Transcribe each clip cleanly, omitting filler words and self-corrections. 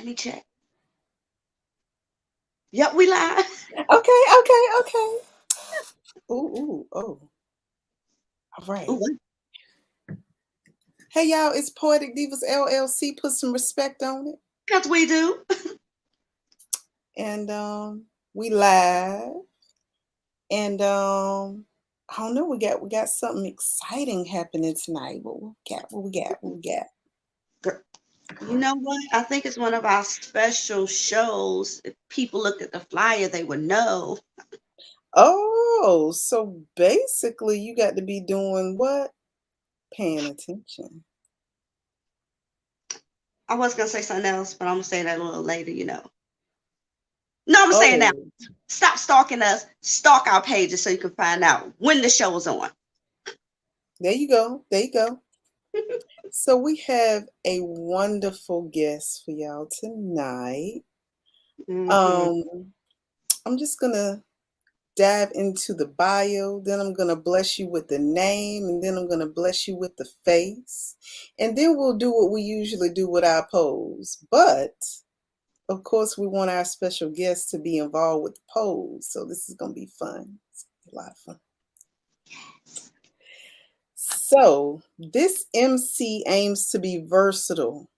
me check. Yep, we live. Okay. Oh. All right. Ooh, Hey, y'all, it's Poetic Divas LLC. Put some respect on it. because we do. And we live. And I don't know, we got something exciting happening tonight. What we got? You know what? I think it's one of our special shows. If people looked at the flyer, they would know. Oh, so basically you got to be doing what? Paying attention. I was gonna say something else, but I'm gonna say that a little later. No, I'm gonna say it now. Oh, Stop stalking us. Stalk our pages so you can find out when the show is on. there you go. So we have a wonderful guest for y'all tonight. Mm-hmm. Um, I'm just gonna dive into the bio, then I'm gonna bless you with the name, and then I'm gonna bless you with the face, and then we'll do what we usually do with our pose. But of course, we want our special guest to be involved with the pose, so this is gonna be fun. It's gonna be a lot of fun. So this MC aims to be versatile,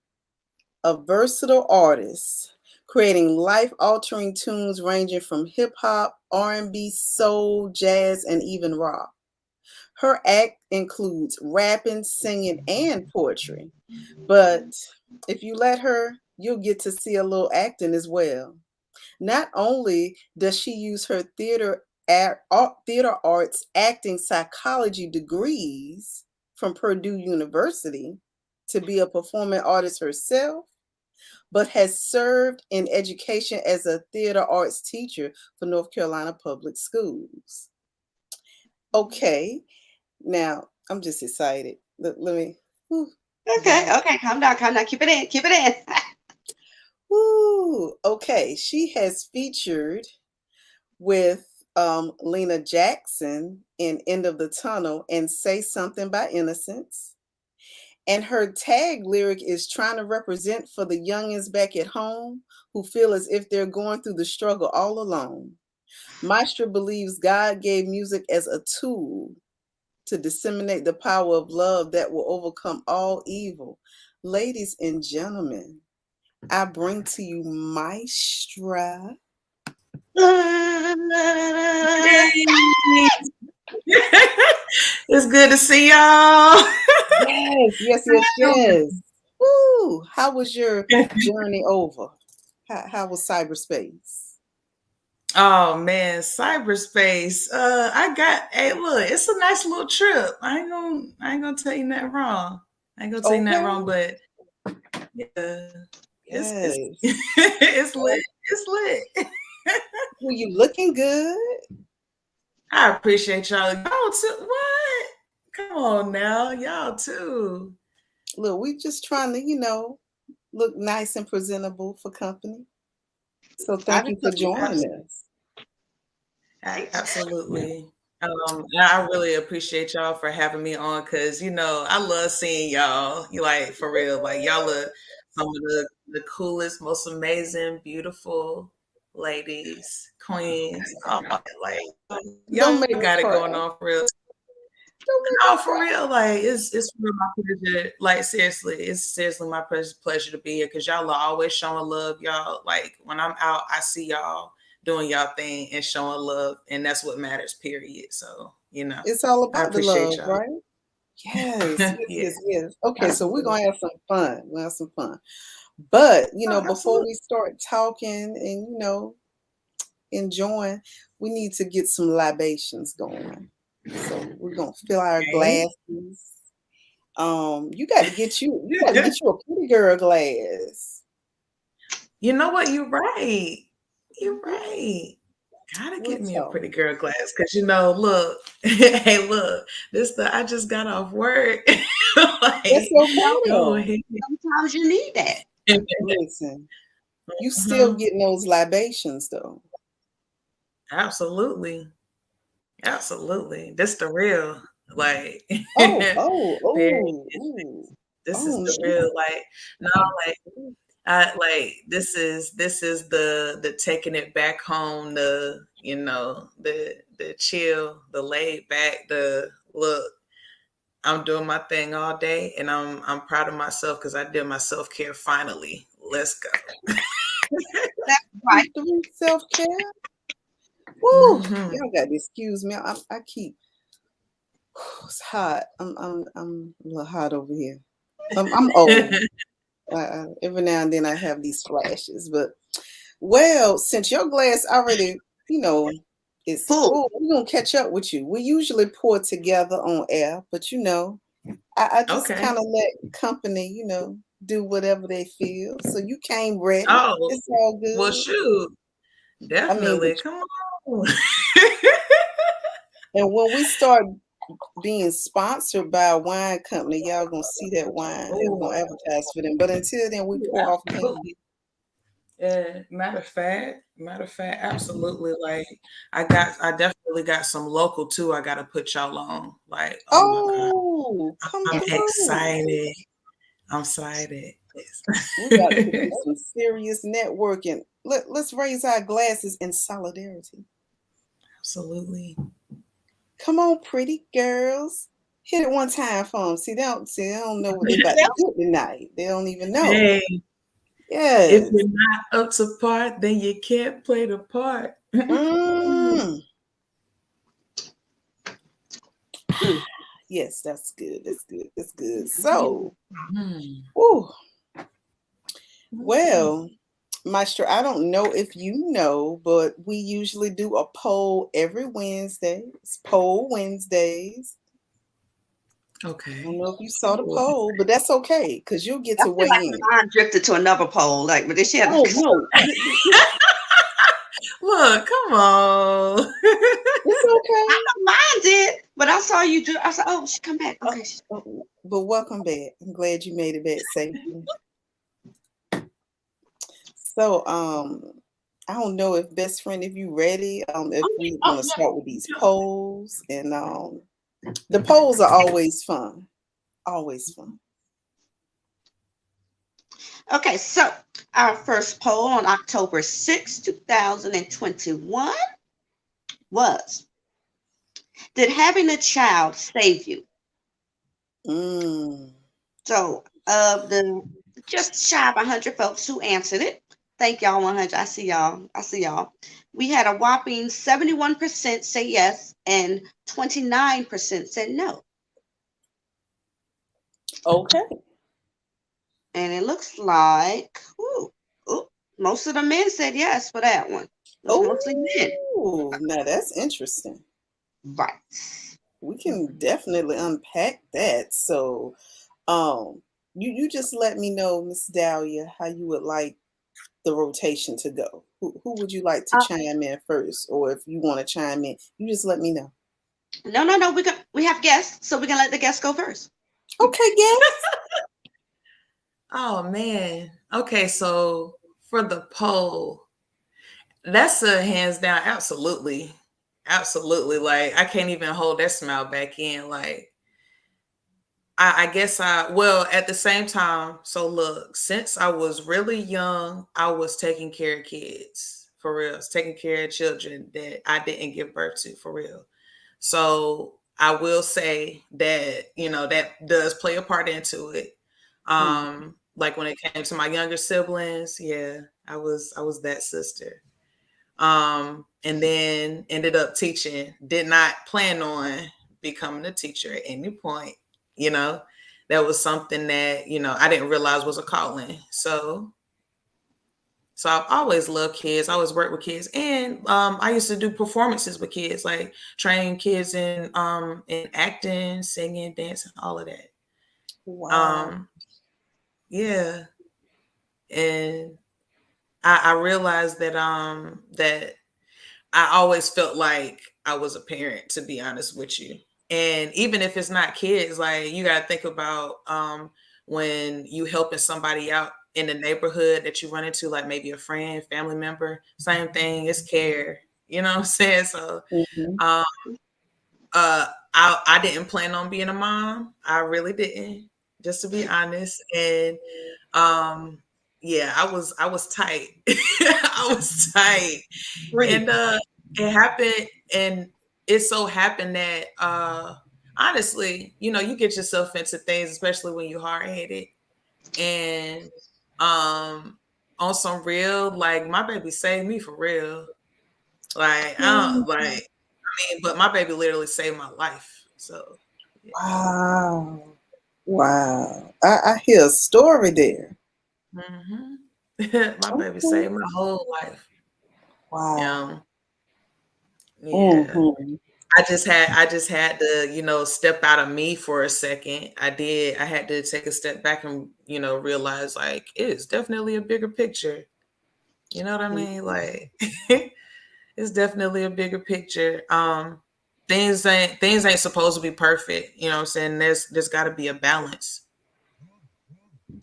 a versatile artist, creating life-altering tunes ranging from hip-hop, R&B, soul, jazz, and even rock. Her act includes rapping, singing, and poetry. But if you let her, you'll get to see a little acting as well. Not only does she use her theater arts acting psychology degrees from Purdue University to be a performing artist herself, but has served in education as a theater arts teacher for North Carolina Public Schools. Okay, now I'm just excited. Let me. Whew, Okay, calm down, calm down. Keep it in. whew. Okay, she has featured with Lena Jackson in End of the Tunnel and Say Something by Innocence. And her tag lyric is trying to represent for the youngins back at home who feel as if they're going through the struggle all alone. Maestra believes God gave music as a tool to disseminate the power of love that will overcome all evil. Ladies and gentlemen, I bring to you Maestra. Hey. It's good to see y'all. Yes. Woo! How was your journey over? How was cyberspace? Oh man, cyberspace. Hey, look, it's a nice little trip. I ain't gonna tell you nothing wrong. I ain't gonna tell you nothing Okay. wrong, but yeah, it's Yes. it's lit. It's lit. Were you looking good? I appreciate y'all. Y'all too. What? Come on now, y'all too. Look, we just trying to, look nice and presentable for company. So I thank you just for joining us. Absolutely. I really appreciate y'all for having me on because I love seeing y'all. You like for real, like y'all are some of the coolest, most amazing, beautiful ladies, queens. Oh, like y'all Don't got make it me going cry. on for real. Don't make No, me for cry. real. Like it's real my pleasure. Like seriously, it's seriously my pleasure to be here because y'all are always showing love. Y'all like when I'm out, I see y'all doing y'all thing and showing love, and that's what matters. Period. So It's all I about the appreciate love, y'all. right? Yes. Yeah, Okay, so we're absolutely. gonna have some fun. We'll have some fun. But Oh, before absolutely. we start talking and enjoying, we need to get some libations going. So we're gonna fill our Okay. glasses. You gotta get you a pretty girl glass. You know what? You're right. You're Mhm. right. Gotta Real get me a talk. pretty girl glass because look, hey, look, I just got off work. That's Like, okay go though. ahead. sometimes you need that. Listen, you still Mhm. getting those libations though. Absolutely. Absolutely. This the real. Like, Oh, oh, period. oh, ooh. This is Oh the no. real. Like, no, like, I like this is the taking it back home, the the chill, the laid back, the look. I'm doing my thing all day, and I'm proud of myself because I did my self care finally. Let's go. That's right. Doing self-care. Woo! Hmm. Y'all got to excuse me. I keep it's hot. I'm a little hot over here. I'm old. Every now and then I have these flashes, but well, since your glass already, is Full. full, we're gonna catch up with you. We usually pour together on air, but I just Okay. kind of let company, do whatever they feel. So you came ready. Oh, It's all well, good. shoot. I mean, Definitely. Come on. and when we start being sponsored by a wine company, y'all gonna see that wine and we're Oh, gonna advertise for them. But until then, we pour off clean. absolutely. Yeah, matter of fact, absolutely. Like I definitely got some local too. I gotta put y'all on. Like, oh my God, Oh, come I'm through. excited. I'm excited. We got to Yes. do some serious networking. Let's raise our glasses in solidarity. Absolutely. Come on, pretty girls. Hit it one time for them. They don't know what they about to do tonight. They don't even know. Hey, if Yes. you're not up to part, then you can't play the part. Mm. Mm. Yes, that's good. That's good. That's good. So, Hmm. whew, well, Maestro, I don't know if you know, but we usually do a poll every Wednesday. It's Poll Wednesdays. I Okay. don't know if you saw the poll, but that's okay because you'll get I to feel weigh like in. mine drifted to another pole. Like, but this had Oh no, Look, come on. it's okay. I know mine did, but I saw you. I said, "Oh, she come back." Okay. But welcome back. I'm glad you made it back safely. So, I don't know if best friend, if you ready, if we want to start with these polls, and the polls are always fun, always fun. Okay. So our first poll on October 6, 2021 was: did having a child save you? Mm. So of the just shy of 100 folks who answered it, thank y'all 100. I see y'all. I see y'all. We had a whopping 71% say yes and 29% said no. Okay. And it looks like most of the men said yes for that one. It was mostly men. Oh, now that's interesting. Right. We can definitely unpack that. So, you just let me know, Miss Dahlia, how you would like the rotation to go. Who would you like to Uh, chime in first, or if you want to chime in, you just let me know. no. We have guests, so we're gonna let the guests go first. Okay, guys. Oh man. Okay, so for the poll, that's a hands down, absolutely. Absolutely. Like I can't even hold that smile back in. Like I guess well, at the same time, so look, since I was really young, I was taking care of kids for real. I was taking care of children that I didn't give birth to for real. So I will say that, that does play a part into it. Like when it came to my younger siblings, yeah, I was that sister. And then ended up teaching, did not plan on becoming a teacher at any point, you know. That was something that, I didn't realize was a calling. So I've always loved kids. I always worked with kids, and I used to do performances with kids, like train kids in acting, singing, dancing, all of that. Wow. Um, yeah, and I realized that I always felt like I was a parent, to be honest with you. And even if it's not kids, like you got to think about when you helping somebody out in the neighborhood that you run into, like maybe a friend, family member, same thing, it's care. You know what I'm saying? So Mhm. um, I didn't plan on being a mom. I really didn't, just to be honest. And um, yeah, I was tight. I was tight. Really? And it happened, and it so happened that honestly, you get yourself into things, especially when you're hard-headed. And on some real, like, my baby saved me for real. Like, I don't like, I mean, but my baby literally saved my life. So yeah. Wow. Wow. I hear a story there. My baby Okay. saved my whole life. Wow. Yeah. Mm-hmm. I just had to, step out of me for a second. I had to take a step back and, realize, like, it is definitely a bigger picture. You know what I mean? Like, it's definitely a bigger picture. Things ain't supposed to be perfect. You know what I'm saying? There's gotta be a balance.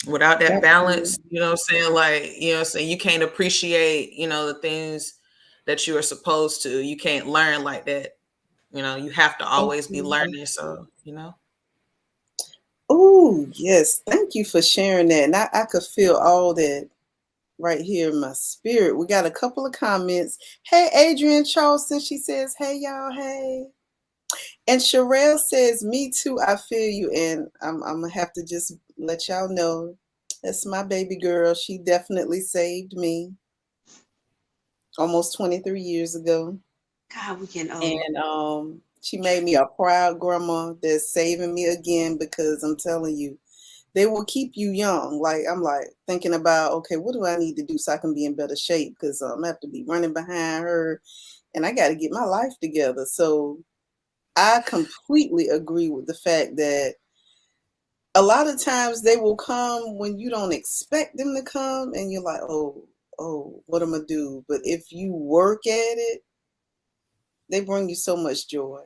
Without that Absolutely. balance, you know what I'm saying? Like, you can't appreciate, the things that you are supposed to. You can't learn like that. You have to always be Absolutely. learning. So. Oh, yes. Thank you for sharing that. And I could feel all that right here in my spirit. We got a couple of comments. Hey, Adrienne Charleston. She says, hey, y'all. Hey. And Sherelle says, me too. I feel you. And I'm going to have to just let y'all know that's my baby girl. She definitely saved me almost 23 years ago. God, we getting old. And she made me a proud grandma that's saving me again, because I'm telling you, they will keep you young. Like, I'm like thinking about, okay, what do I need to do so I can be in better shape? Because I'm gonna have to be running behind her, and I got to get my life together. So I completely agree with the fact that a lot of times they will come when you don't expect them to come, and you're like, oh, what am I gonna do? But if you work at it, they bring you so much joy.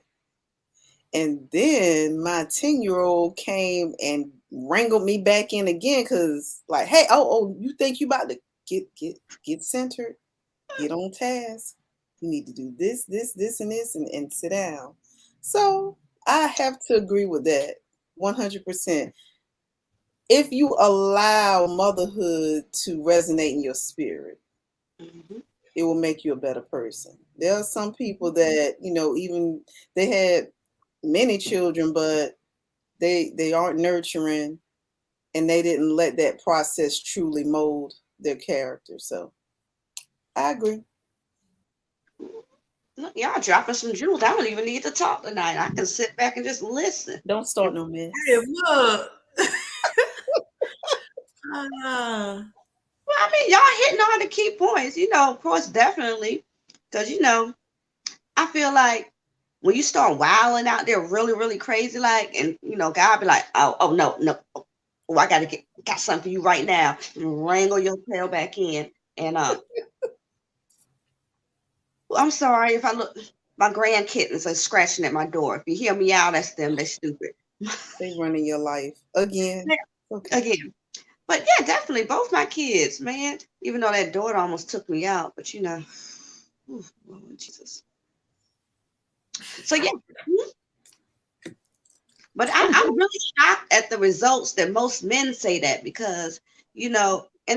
And then my 10-year-old came and wrangled me back in again, because like, hey, you think you about to get centered, get on task. You need to do this, and this, and sit down. So I have to agree with that 100%. If you allow motherhood to resonate in your spirit, it will make you a better person. There are some people that, even they had many children, but they aren't nurturing, and they didn't let that process truly mold their character. So I agree. Look, y'all dropping some jewels. I don't even need to talk tonight. I can sit back and just listen. Don't start no Hey, mess. look. Well, I mean, y'all hitting all the key points, of course, definitely. Because, I feel like when you start wilding out there really, really crazy, like, and, God be like, oh, no, no. Oh, I got something for you right now. And wrangle your tail back in. And, I'm sorry if I look, my grandkittens are scratching at my door. If you hear me out, that's them. They're stupid. They running your life again. Okay. Again. But yeah, definitely both my kids, man. Even though that daughter almost took me out, but ooh, Lord Jesus. So yeah, but I'm really shocked at the results that most men say that, because and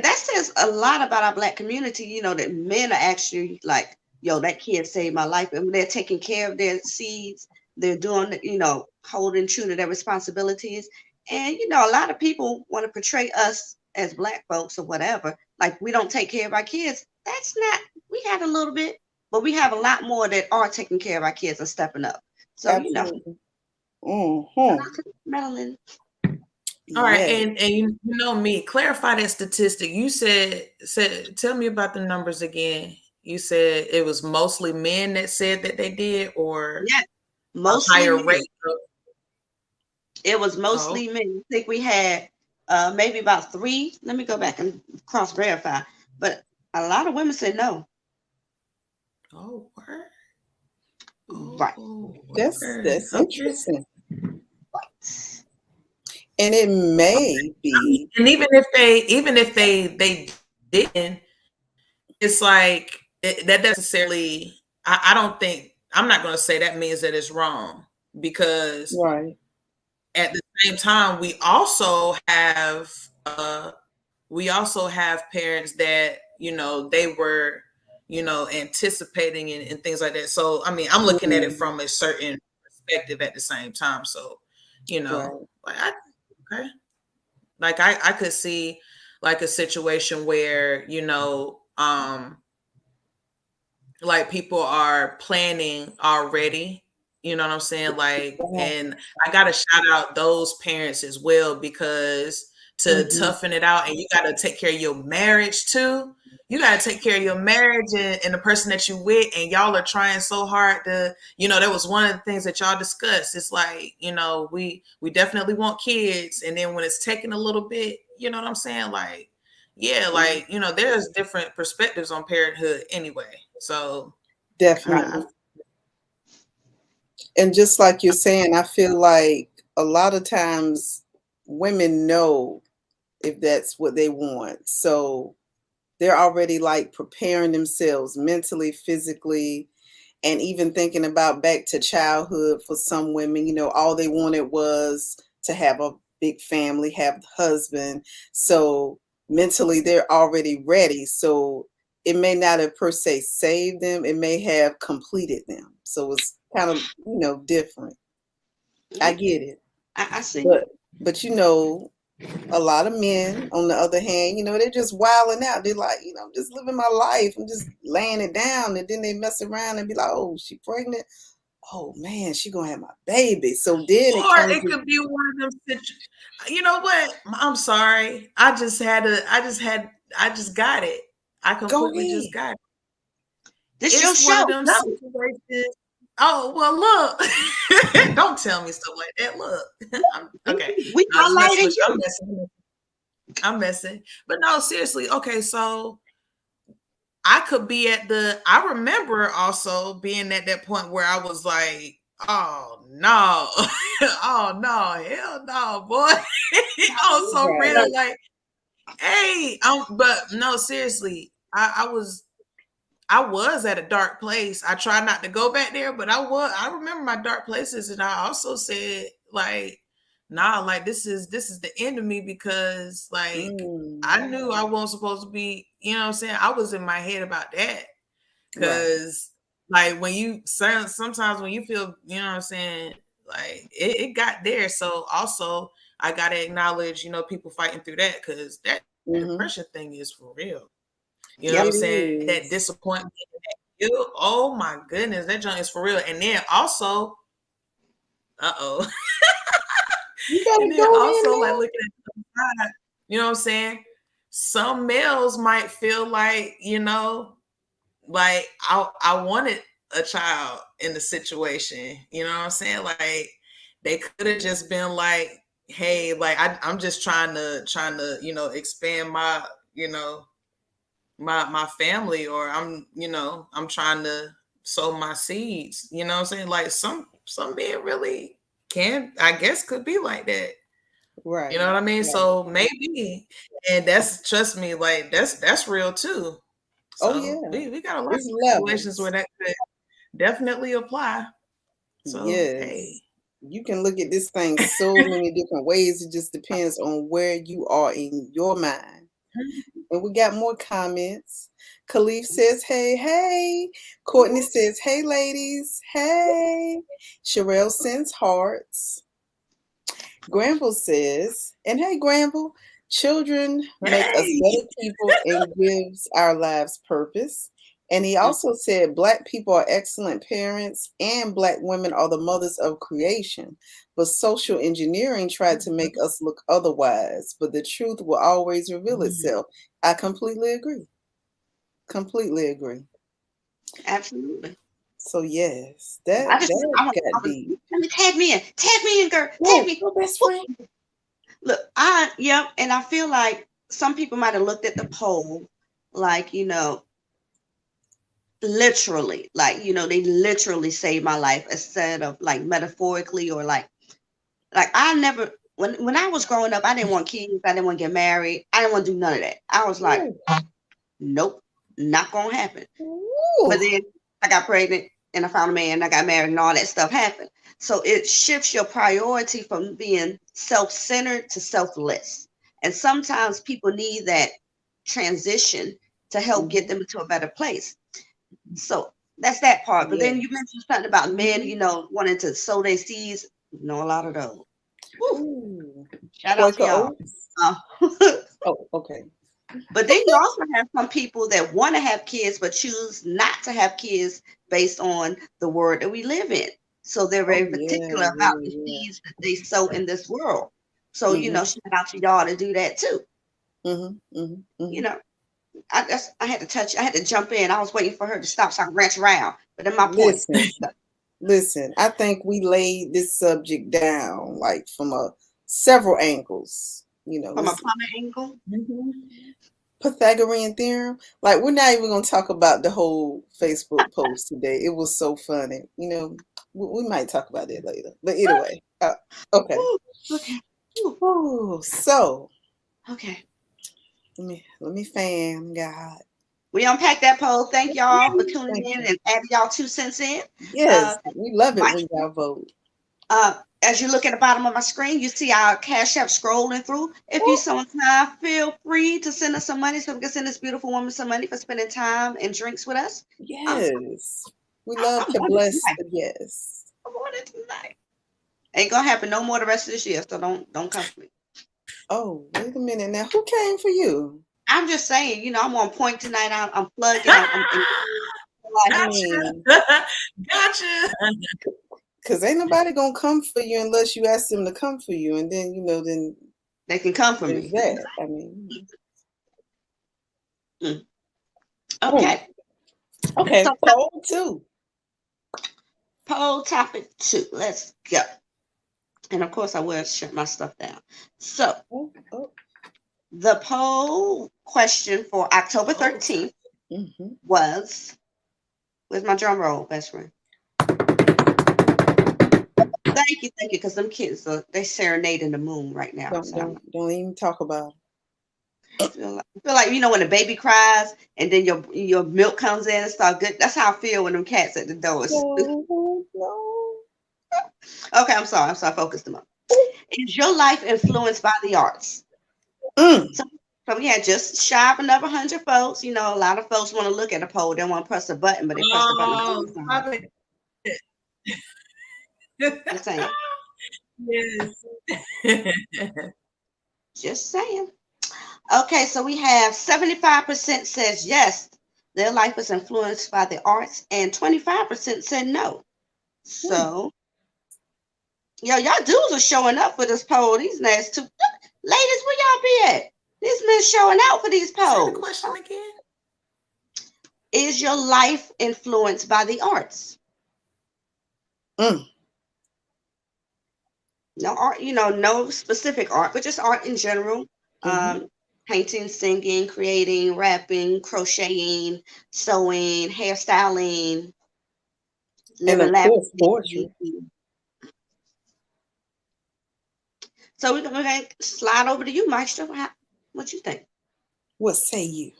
that says a lot about our Black community. That men are actually like, yo, that kid saved my life, and they're taking care of their seeds. They're doing, holding true to their responsibilities. And a lot of people want to portray us as Black folks or whatever, like we don't take care of our kids. That's not. We have a little bit, but we have a lot more that are taking care of our kids and stepping up. So Absolutely. Mm-hmm. Madeline. All right, Yes. and you know me, clarify that statistic. You said tell me about the numbers again. You said it was mostly men that said that they did, or Yeah, a mostly higher men. rate of, It was oh, mostly men. I think we had maybe about three. Let me go back and cross verify. But a lot of women said no. oh, word. Right. Oh, That's word. that's Okay. interesting. And it may be. And even if they didn't, it's like that doesn't necessarily. I don't think, I'm not going to say that means that it's wrong, because Right. at the same time we also have we also have parents that, they were, anticipating and things like that. So, I mean, I'm looking at it from a certain perspective at the same time. So, like okay. Like I could see like a situation where, like people are planning already, you know what I'm saying? Like, and I gotta shout out those parents as well, because to toughen it out, and you gotta take care of your marriage too. You gotta take care of your marriage and the person that you with, and y'all are trying so hard to, that was one of the things that y'all discussed. It's like, we definitely want kids, and then when it's taking a little bit, you know what I'm saying? Like, yeah, like, there's different perspectives on parenthood anyway. So definitely. And just like you're saying, I feel like a lot of times women know if that's what they want. So they're already like preparing themselves mentally, physically, and even thinking about back to childhood for some women, all they wanted was to have a big family, have a husband. So mentally they're already ready. So it may not have per se saved them. It may have completed them. So it's kind of, different. I get it. I see. But a lot of men, on the other hand, they're just wilding out. They're like, just living my life and just laying it down. And then they mess around and be like, oh, she pregnant. Oh man, she gonna have my baby. So then it could be one of them situations. You know what? I'm sorry. I just got it. I completely just got it. This your show. One of them situations. Oh, well, look. Don't tell me stuff like that. Look. Okay. We highlighted you. I'm messing. But no, seriously. Okay, so I could be I remember also being at that point where I was like, oh no. Oh no, hell no, boy. I was so real, like, hey, but no, seriously, I was at a dark place. I tried not to go back there, but I remember my dark places, and I also said, like, nah, like this is the end of me, because like I knew I wasn't supposed to be, you know what I'm saying? I was in my head about that. Because like when you sometimes when you feel, you know what I'm saying, like it got there. So also I gotta acknowledge, people fighting through that, because that depression thing is for real. You know what I'm saying? That disappointment, oh my goodness, that junk is for real. And then also, and then also like looking at the side, you know what I'm saying? Some males might feel like, like I wanted a child in the situation, you know what I'm saying? Like they could have just been like, hey, like I'm just trying to, expand my, my family, or I'm trying to sow my seeds, you know what I'm saying? Like some men really could be like that. Right. You know what I mean? Right. So maybe, and trust me, like that's real too. So we got a lot of situations where that could definitely apply. So hey, you can look at this thing so many different ways. It just depends on where you are in your mind. And we got more comments. Khalif says, hey. Courtney says, hey, ladies. Hey. Sherelle sends hearts. Granville says, and hey, Granville, children make us better people and gives our lives purpose. And he also said, Black people are excellent parents and Black women are the mothers of creation. But social engineering tried to make us look otherwise. But the truth will always reveal itself. I completely agree. Completely agree. Absolutely. So yes, that got deep. Tag me in, girl. Tag me. Best friend. Look, and I feel like some people might have looked at the poll like, literally, like, they literally saved my life instead of like metaphorically, or like I never, when I was growing up, I didn't want kids. I didn't want to get married. I didn't want to do none of that. I was like, nope, not gonna happen. Ooh. But then I got pregnant and I found a man, and I got married, and all that stuff happened. So it shifts your priority from being self-centered to selfless. And sometimes people need that transition to help get them into a better place. So that's that part. But then you mentioned something about men, wanting to sow their seeds. A lot of those. Woo. Shout out to y'all. Oh, okay. But then you also have some people that want to have kids but choose not to have kids based on the world that we live in. So they're very particular about the seeds that they sow in this world. So, shout out to y'all to do that too. I had to jump in. I was waiting for her to stop so I could ranch around. But then my point. Listen, I think we laid this subject down like from several angles. From a plumber angle. Pythagorean theorem. Like, we're not even going to talk about the whole Facebook post today. It was so funny. We might talk about it later. But anyway, okay. Okay. Ooh, so. Okay. Let me fan, God. We unpacked that poll. Thank y'all for tuning in and adding y'all 2 cents in. Yes, we love it when y'all vote. As you look at the bottom of my screen, you see our Cash App scrolling through. If you so inclined, feel free to send us some money so we can send this beautiful woman some money for spending time and drinks with us. Yes. We love to bless the guests. I'm on it tonight. Ain't gonna happen no more the rest of this year, so don't come for me. Oh, wait a minute now. Who came for you? I'm just saying, I'm on point tonight. I'm plugging. Gotcha. Because ain't nobody gonna come for you unless you ask them to come for you, and then then they can come for me. That I mean. Okay. Okay. So poll 2. Poll topic 2. Let's go. And of course, I will shut my stuff down. So, the poll question for October 13th was, where's my drum roll, best friend? Thank you, because them kids, they serenading the moon right now. Don't even talk about it. I feel like when a baby cries and then your milk comes in and start good. That's how I feel when them cats at the door. No. Okay, I'm sorry. Focus them up. Is your life influenced by the arts? So we had just shy of another 100 folks. A lot of folks want to look at a poll. They don't want to press a button, but they press the button. Just saying. Yes. Just saying. Okay, so we have 75% says yes, their life is influenced by the arts, and 25% said no. So, y'all dudes are showing up for this poll. These last 2 ladies, where y'all be at? These men showing out for these polls. Say the question again. Is your life influenced by the arts? No art, no specific art, but just art in general. Painting, singing, creating, rapping, crocheting, sewing, hairstyling, living poetry. So we're gonna slide over to you, Maestro. What you think? What say you?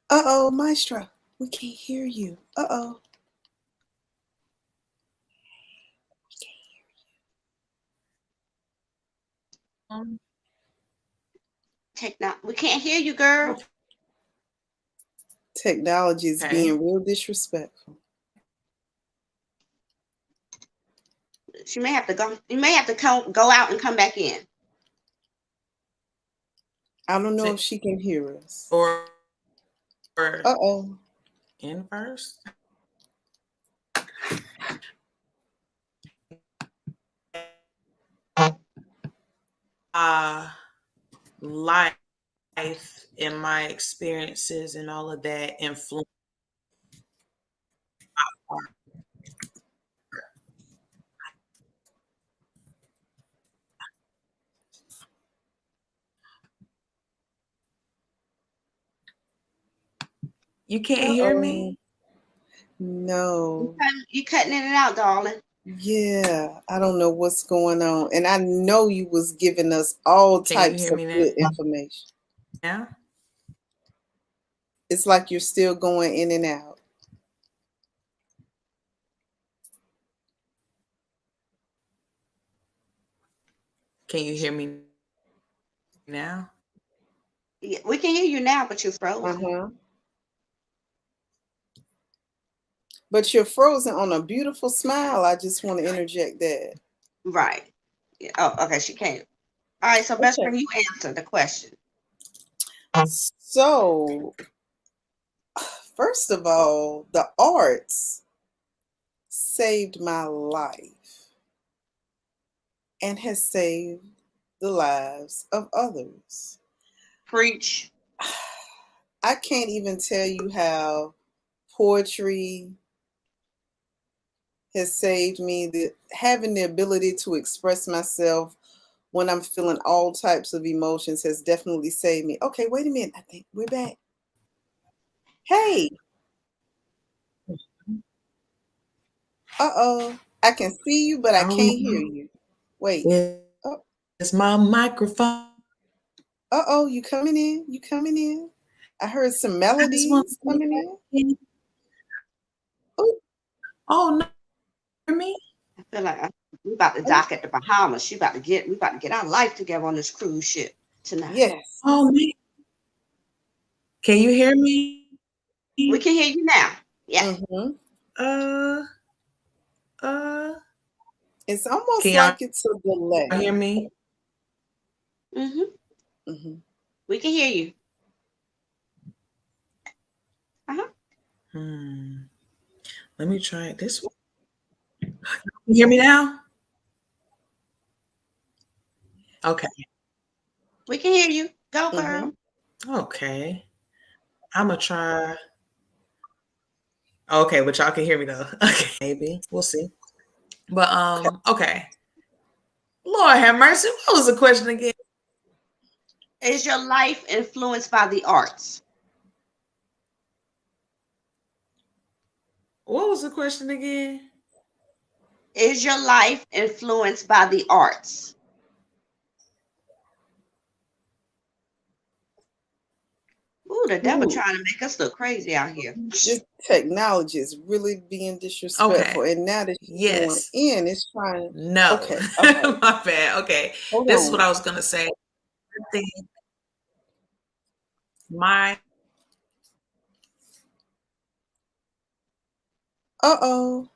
Uh-oh, Maestro. We can't hear you. Uh-oh. We can't hear you, girl. Technology is being real disrespectful. She may have to go. You may have to go out and come back in. I don't know if she can hear us. Or uh-oh. Inverse. Life and my experiences and all of that influence my art. You can't hear me? No. You cutting in and out, darling. Yeah, I don't know what's going on. And I know you was giving us all Can you types hear of me good now? information. Yeah. It's like you're still going in and out. Can you hear me now? Yeah, we can hear you now, but you're frozen. Uh-huh. But you're frozen on a beautiful smile. I just want to interject that. Right. Yeah. Oh, okay. She can't. All right. So, best Okay. friend, you answer the question. So, first of all, the arts saved my life and has saved the lives of others. Preach. I can't even tell you how poetry has saved me. Having the ability to express myself when I'm feeling all types of emotions has definitely saved me. Okay, wait a minute. I think we're back. Hey, uh-oh. I can see you, but I Oh, can't hear you. Wait. Oh, it's my microphone. uh-oh, you coming in? You coming in? I heard some I just want melodies to coming say, in. Oh, oh no, hear me? I feel like we about to oh, dock at the Bahamas. We about to get our life together on this cruise ship tonight. yes. Oh man, can you hear me? We can hear you now. Yeah. Mm-hmm. Uh, uh, It's can almost y'all like it's a delay. hear me? Mm-hmm. Mm-hmm. We can hear you. Uh-huh. Let me try it this way. You hear me now? Okay. We can hear you. Go, Mm-hmm. girl. Okay. I'm gonna try. Okay, but y'all can hear me though. Okay, maybe we'll see. But okay. Lord have mercy. What was the question again? Is your life influenced by the arts? What was the question again? Is your life influenced by the arts? Ooh, the devil Ooh, trying to make us look crazy out here. this technology is really being disrespectful. Okay. And now that you're going Yes. in, it's trying. No. Okay, all right. My bad. Okay. Hold This is what on. I was gonna say. I think my Uh-oh.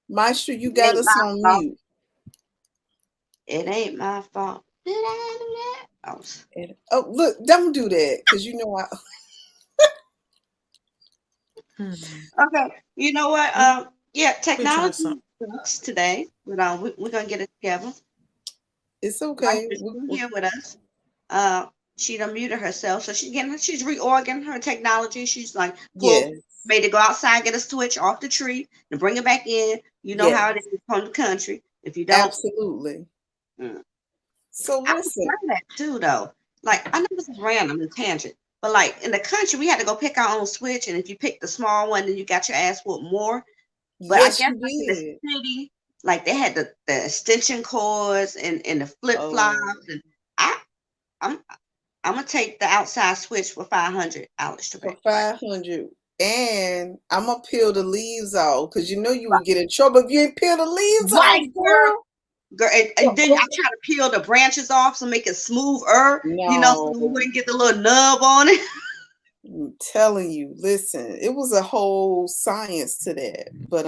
Maestro, you It got ain't us my on fault. mute. It ain't my fault. Did I do that? Oh, look, don't do that, because you know Okay. You know what? Yeah, let me try something. technology sucks today, but we're gonna get it together. it's Life okay. is still here with us. She done muted herself, so she's reorganizing her technology. She's like Yes, made to go outside, get a switch off the tree, and bring it back in. You know yes, how it is from the country. If you don't, absolutely. mm. So I listen, prefer that too, though. Like I know this is random and tangent, but like in the country, we had to go pick our own switch, and if you pick the small one, then you got your ass whooped more. But I yes, guess you like in the did. city, like they had the extension cords and the flip flops, Oh, and I I'm I'm gonna take the outside switch for $500 to for break. 500. And I'm gonna peel the leaves off, because you know you would get in trouble if you ain't peel the leaves off, Right, girl. girl. Girl, and then I try to peel the branches off to make it smoother, so we No, wouldn't get the little nub on it. I'm telling you, listen, it was a whole science to that. But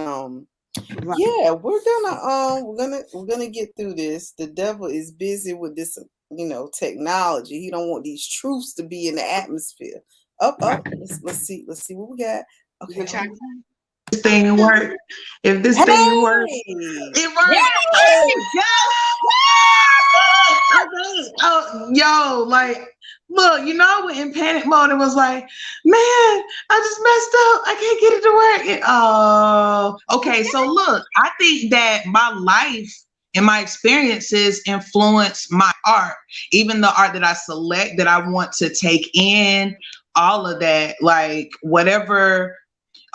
Right. yeah, we're gonna get through this. The devil is busy with this, technology. He don't want these truths to be in the atmosphere. Up. Let's see what we got. You Okay, gonna try hold to on. This thing work. If this thing works, Hey, it There works. you go. Okay. Oh, yo, like, look, I went in panic mode and was like, man, I just messed up. I can't get it to work. Oh, okay. So look, I think that my life and my experiences influence my art, even the art that I select, that I want to take in, all of that, like whatever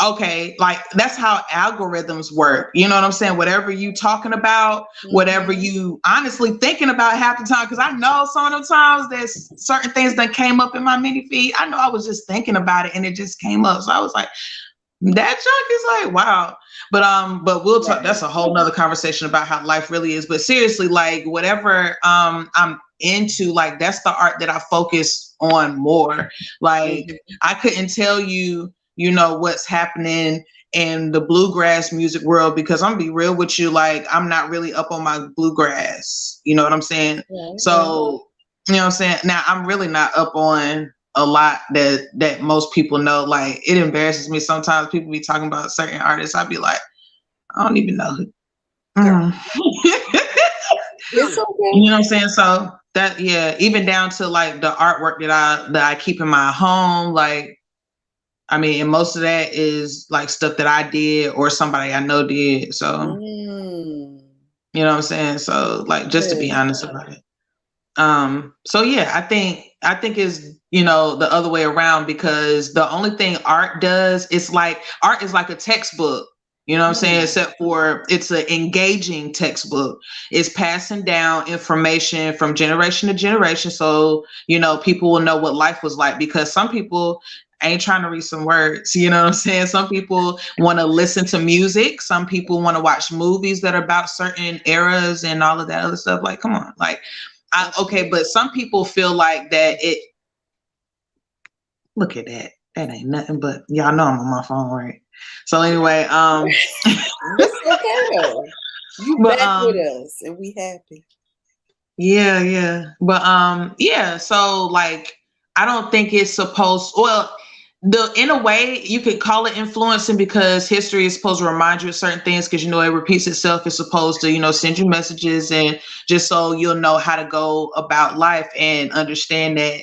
okay, like that's how algorithms work. You know what I'm saying? Whatever you talking about, whatever you honestly thinking about half the time, because I know some of the times there's certain things that came up in my mini feed. I know I was just thinking about it and it just came up. So I was like, that junk is like, wow. But we'll talk. That's a whole nother conversation about how life really is. But seriously, like whatever I'm into, like that's the art that I focus on more. Like I couldn't tell you, you know, what's happening in the bluegrass music world, because I'm gonna be real with you, like I'm not really up on my bluegrass. You know what I'm saying? So, you know what I'm saying? Now I'm really not up on a lot that most people know. Like it embarrasses me sometimes. People be talking about certain artists. I'd be like, I don't even know who. It's okay. You know what I'm saying? So that, yeah, even down to like the artwork that I keep in my home, like I mean, and most of that is like stuff that I did or somebody I know did. So you know what I'm saying? So like just to be honest about it. So yeah, I think is, you know, the other way around, because the only thing art does is like art is like a textbook, you know what I'm saying? Except for it's an engaging textbook. It's passing down information from generation to generation. So, you know, people will know what life was like, because some people ain't trying to read some words, you know what I'm saying? Some people want to listen to music. Some people want to watch movies that are about certain eras and all of that other stuff. Like, come on, like, okay, but some people feel like that look at that. That ain't nothing but, y'all know I'm on my phone, right? So anyway, it's okay though. You back with us and we happy. Yeah. But yeah, so like I don't think it's supposed, well, in a way you could call it influencing, because history is supposed to remind you of certain things, because you know it repeats itself. It's supposed to, you know, send you messages, and just so you'll know how to go about life and understand that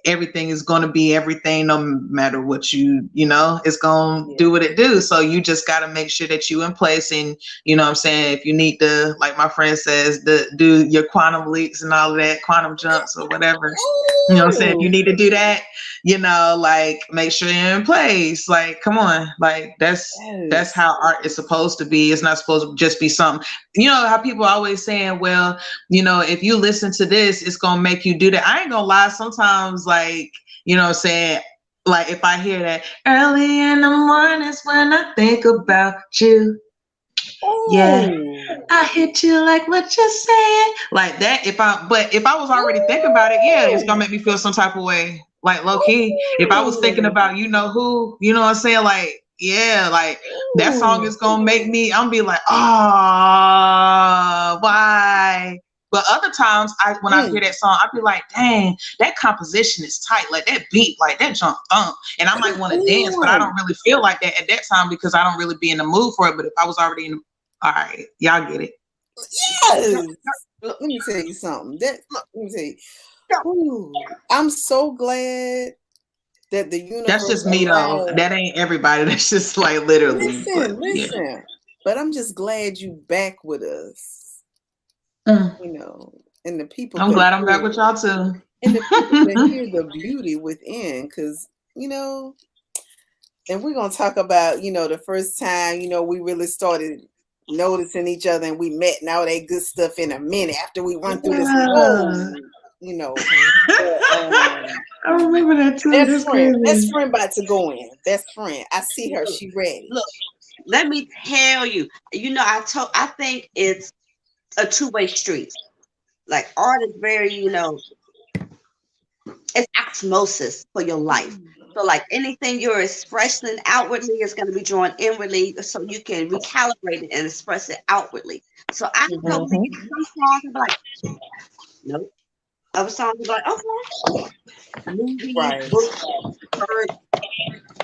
everything is going to be everything, no matter what you know, it's going to do what it do. So you just got to make sure that you in place. And you know what I'm saying, if you need to, like my friend says, do your quantum leaps and all of that, quantum jumps or whatever, you know what I'm saying, if you need to do that, you know, like make sure you're in place. Like, come on, like that's how art is supposed to be. It's not supposed to just be something, you know, how people always saying, well, you know, if you listen to this, it's going to make you do that. I ain't gonna lie. Sometimes, like, you know what I'm saying? Like if I hear that early in the mornings when I think about you, yeah, I hit you like what you're saying, like that. If I was already thinking about it, yeah, it's gonna make me feel some type of way, like low key. If I was thinking about, you know who, you know what I'm saying, like, yeah, like that song is gonna make me, I'm be like, oh, why? But other times, when I hear that song, I be like, dang, that composition is tight, like that beat, like that jump thump, and I might want to dance, but I don't really feel like that at that time, because I don't really be in the mood for it. But if I was already in, all right, y'all get it. Yes. Let me tell you something. Let me tell you. Ooh, I'm so glad that the universe. That's just me though. That ain't everybody. That's just like literally. Listen. But I'm just glad you back with us. You know, and the people. I'm glad I'm back with y'all too. And the people can hear the beauty within, because you know. And we're gonna talk about, you know, the first time, you know, we really started noticing each other and we met and all that good stuff in a minute after we run through this whole, you know. I remember that too. Best friend about to go in. Best friend. I see her. She ready. Look, let me tell you. You know, I think it's a two-way street. Like art is very, you know, it's osmosis for your life. So like anything you're expressing outwardly is going to be drawn inwardly, so you can recalibrate it and express it outwardly. So I totally some songs be like, nope. Other songs be like, okay. Movies, books, birds.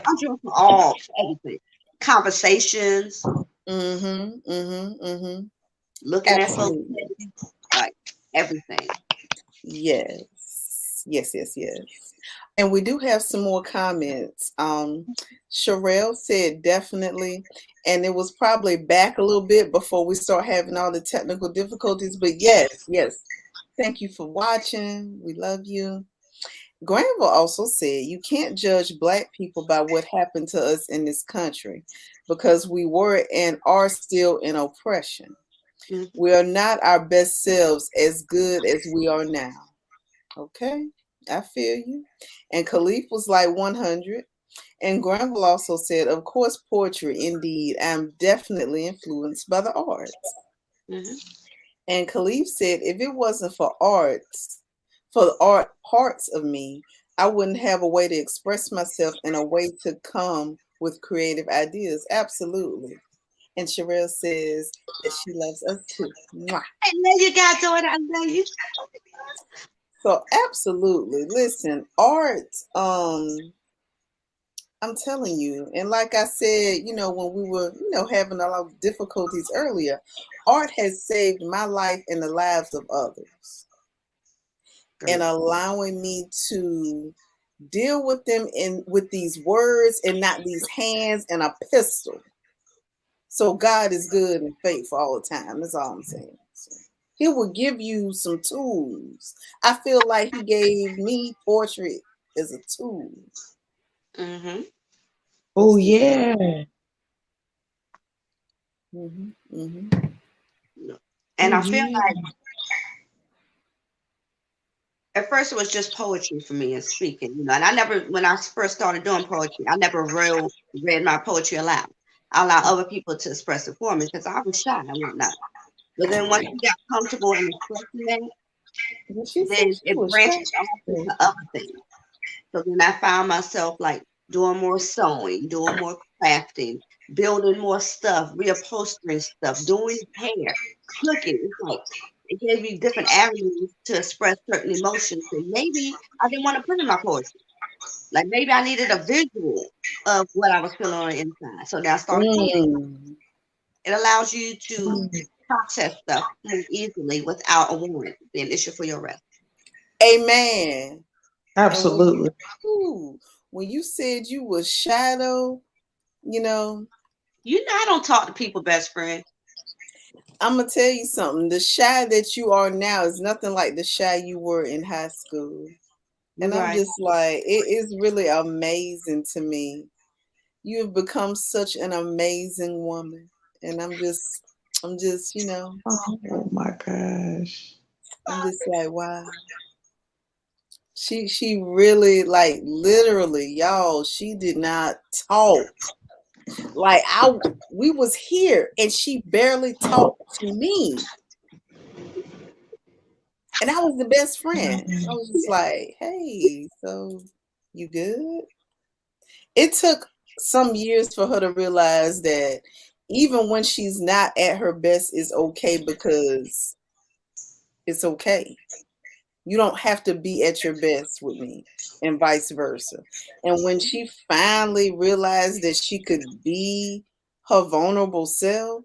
I'm drawing from all everything. Conversations. Looking at folks, like everything. Yes. And we do have some more comments. Sherelle said definitely, and it was probably back a little bit before we start having all the technical difficulties, but yes. Thank you for watching. We love you. Granville also said, you can't judge Black people by what happened to us in this country because we were and are still in oppression. Mm-hmm. We are not our best selves as good as we are now. Okay, I feel you. And Khalif was like 100. And Granville also said, of course, poetry, indeed. I'm definitely influenced by the arts. Mm-hmm. And Khalif said, if it wasn't for arts, for the art parts of me, I wouldn't have a way to express myself and a way to come with creative ideas. Absolutely. And Sherelle says that she loves us too. Mwah. I know you got daughter. I know you. So absolutely. Listen, art, I'm telling you, and like I said, when we were, having a lot of difficulties earlier, art has saved my life and the lives of others, and allowing me to deal with them with these words and not these hands and a pistol. So God is good and faithful all the time. That's all I'm saying. So he will give you some tools. I feel like he gave me poetry as a tool. Mm-hmm. Oh yeah. Mm-hmm. Mm-hmm. And I feel like at first it was just poetry for me and speaking, and I never, when I first started doing poetry, I never read my poetry aloud. I allowed other people to express it for me because I was shy and whatnot. But then once you got comfortable in expressing that, then it branches off into other things. So then I found myself like doing more sewing, doing more crafting, building more stuff, reupholstering stuff, doing hair, cooking. It's like it gave me different avenues to express certain emotions that maybe I didn't want to put in my poetry. Like maybe I needed a visual of what I was feeling on the inside. So now I started painting. It allows you to process stuff more easily without a warrant being issued for your arrest. Amen. Absolutely. When you said you was shadow, I don't talk to people, best friend. I'm gonna tell you something. The shy that you are now is nothing like the shy you were in high school. And I'm just like, it is really amazing to me. You have become such an amazing woman. And I'm just, Oh my gosh. I'm just like, wow. She really, like, literally, y'all, she did not talk. Like we was here and she barely talked to me. And I was the best friend. I was just like, hey, so you good? It took some years for her to realize that even when she's not at her best is okay because it's okay. You don't have to be at your best with me and vice versa. And when she finally realized that she could be her vulnerable self,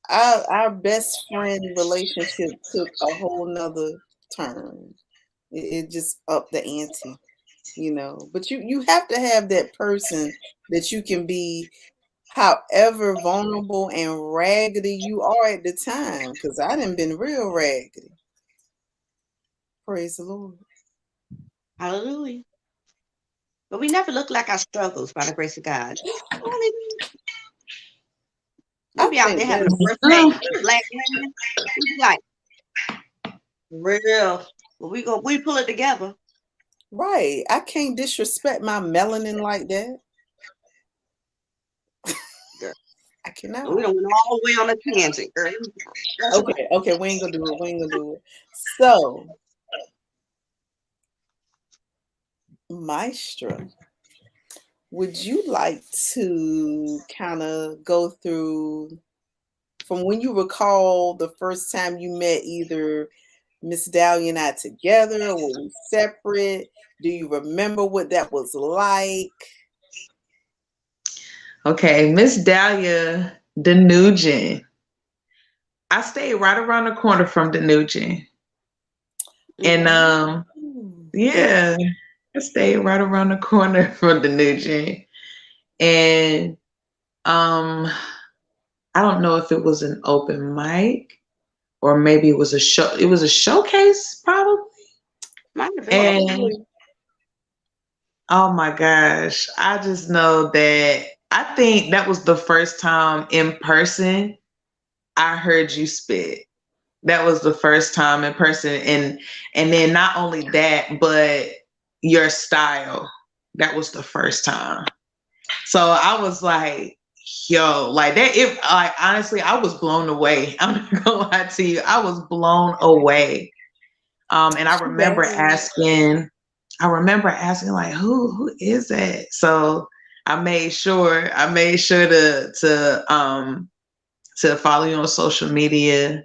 our best friend relationship took a whole nother turn. It just upped the ante, But you have to have that person that you can be however vulnerable and raggedy you are at the time. Because I done been real raggedy. Praise the Lord. Hallelujah. But we never look like our struggles by the grace of God. We be out there having a birthday, Black women. We be like, real. But we pull it together. Right. I can't disrespect my melanin like that. Girl. I cannot. We don't went all the way on a tangent, girl. Okay, we ain't gonna do it. So, Maestra, would you like to kind of go through from when you recall the first time you met either Msdaliatwentytwo and I together, or were we separate? Do you remember what that was like? Okay, Msdaliatwentytwo. I stayed right around the corner from Danujan. And yeah, I stayed right around the corner from Danujan. And I don't know if it was an open mic or maybe it was a show. It was a showcase, probably. Might have been. And oh my gosh, I just know that I think that was the first time in person I heard you spit. That was the first time in person, and then not only that, but your style. That was the first time. So I was like, yo, like that. If like honestly, I was blown away. I'm not gonna lie to you, I was blown away. And I remember asking like, who is that? So I made sure to follow you on social media,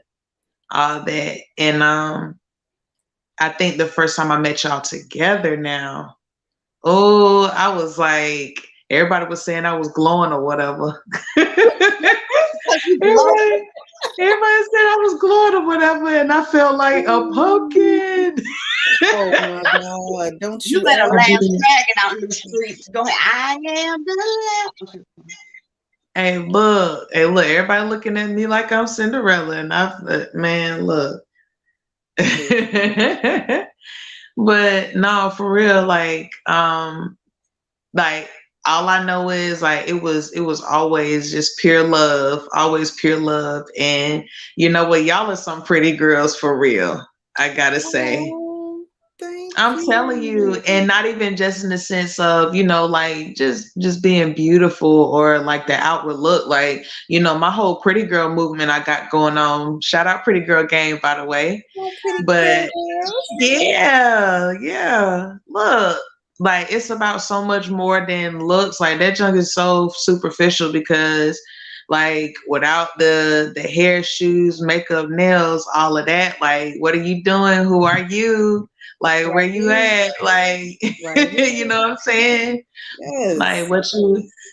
all that. And I think the first time I met y'all together now, oh, I was like, everybody was saying I was glowing or whatever. everybody, everybody said I was glowing or whatever, and I felt like a pumpkin. Oh my God! Don't You you better ever laugh do dragging out in the streets. Go ahead. I am the lamp. Hey, look, everybody looking at me like I'm Cinderella, and man, look. But no, for real, like all I know is like it was always just pure love, always pure love. And you know what, y'all are some pretty girls for real, I gotta say. Oh, thank I'm telling you, you. and not even just in the sense of, like just being beautiful or like the outward look. Like, my whole pretty girl movement I got going on. Shout out Pretty Girl Game, by the way. Oh, pretty But girl. yeah, yeah. Look, like it's about so much more than looks. Like that junk is so superficial because like without the hair, shoes, makeup, nails, all of that, like what are you doing? Who are you? Like where Right you here. at? Like Right you here. know what I'm saying? Like Yes.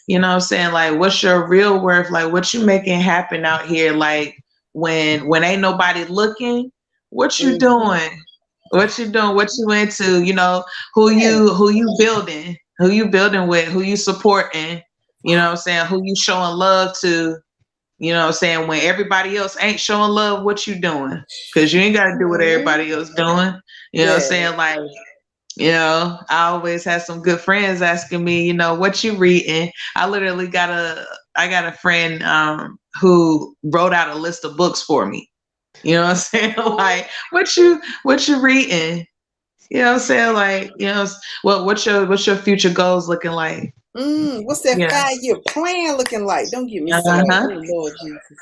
you know what I'm saying? Like what's your real worth? Like what you making happen out here? Like when ain't nobody looking, what you Mhm. doing? What you doing? What you into? Who Yes. you building? Who you building with? Who you supporting? You know what I'm saying? Who you showing love to? You know what I'm saying? When everybody else ain't showing love, what you doing? Because you ain't got to do what Mhm. everybody else doing. You know what I'm Yes. saying? Like, I always have some good friends asking me, what you reading? I got a friend who wrote out a list of books for me. You know what I'm saying? Like, what you reading? You know what I'm saying? Like, what's your future goals looking like? What's that Yeah. 5-year plan looking like? Don't get me started. Uh-huh. Oh Lord Jesus.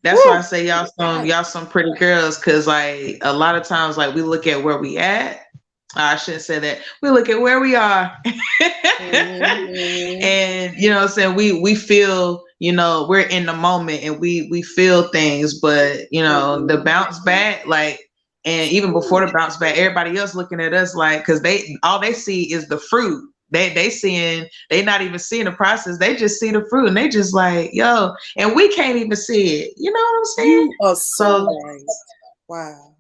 That's why I Woo! say y'all some pretty girls, cause like a lot of times like we look at where we at. I shouldn't say that. We look at where we are. Mhm. And you know what I'm saying, we feel, we're in the moment and we feel things, but the Mhm. bounce back, like, and even before the bounce back, everybody else looking at us like, because all they see is the fruit. They not even seeing the process, they just see the fruit and they just like, yo, and we can't even see it, you know what I'm saying? You are so So right. Wow.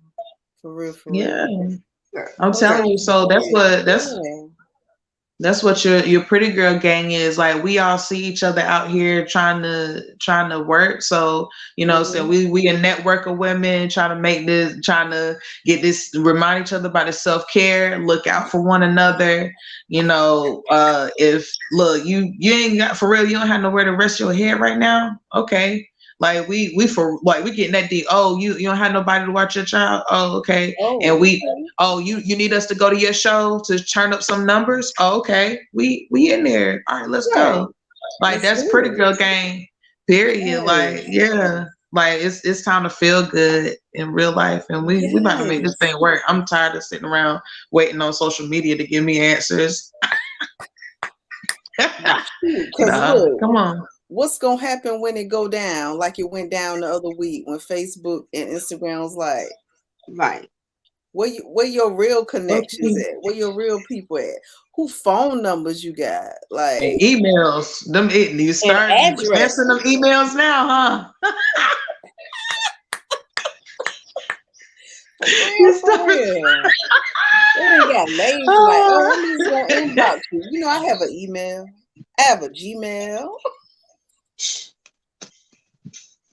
For real, for real. yeah, I'm telling you, so Yeah. that's what your pretty girl gang is. Like we all see each other out here trying to work. So, so Mhm. we a network of women trying to get this, remind each other about the self-care, look out for one another. If look, you ain't got, for real, you don't have nowhere to rest your head right now. Okay. Like we getting that deep. Oh, you don't have nobody to watch your child. Oh, okay. Oh, And okay. you need us to go to your show to turn up some numbers. Oh, okay. We in there. All right, let's Right. go. Like Let's that's do pretty it. girl gang. Period. Like, Yes. yeah. Like it's time to feel good in real life, and we about to make this Yes. thing work. I'm tired of sitting around waiting on social media to give me answers. Because look, Come on. what's gonna happen when it go down like it went down the other week when Facebook and Instagram was like, Right. where your real connections at? Where your real people at? Who phone numbers you got? Like, And emails, you and start addresses. sending them emails now, huh? For You real, for start. real. They done got lazy, like, oh, I'm just gonna inbox you. I have an email. I have a Gmail.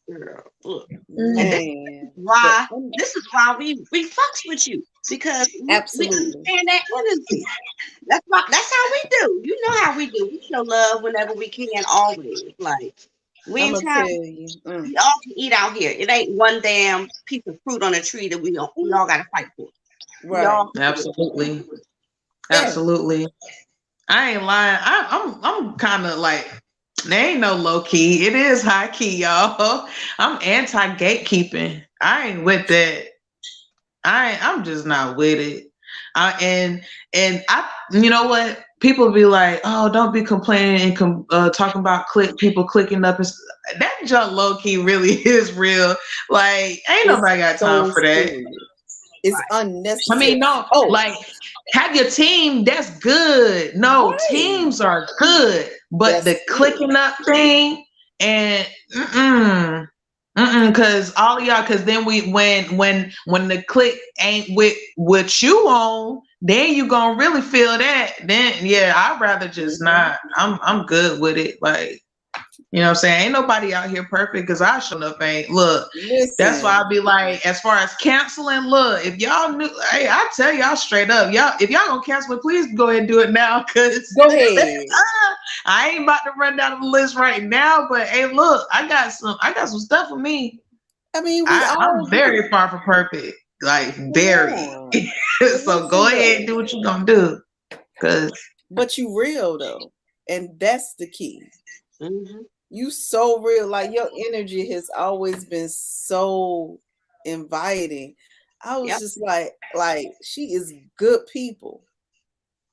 Girl, look. And Man, why this is why we fucks with you because we absolutely. understand that energy. That's how we do. You know how we do. We show love whenever we can, always. Like we I'm ain't gonna trying. tell you. We all can eat out here. It ain't one damn piece of fruit on a tree that we all got to fight for. We Right. all Absolutely. Yeah. Absolutely. I ain't lying. I'm kind of like, there ain't no low key. It is high key, y'all. I'm anti gatekeeping. I ain't with that. I'm just not with it. And I, you know what? People be like, oh, don't be complaining and talking about people clicking up. That junk low key really is real. Like, ain't nobody got time for that. Serious. It's unnecessary. I mean, no, like have your team. That's good. No, right. teams are good, but That's the clicking up thing and because all of y'all, because then when the click ain't with what you on, then you gonna really feel that. Then yeah, I'd rather just not. I'm good with it. Like, you know what I'm saying? Ain't nobody out here perfect because I sure enough ain't. Look, that's why I be like, as far as canceling, look, if y'all knew, hey, I tell y'all straight up, y'all, if y'all gonna cancel it, please go ahead and do it now. Cause go ahead. I ain't about to run down the list right now, but hey, look, I got some stuff for me. I mean, I'm very far from perfect. Like very. So go ahead and do what you gonna do. But you real though. And that's the key. Mm-hmm. You so real. Like your energy has always been so inviting. I was just like she is good people.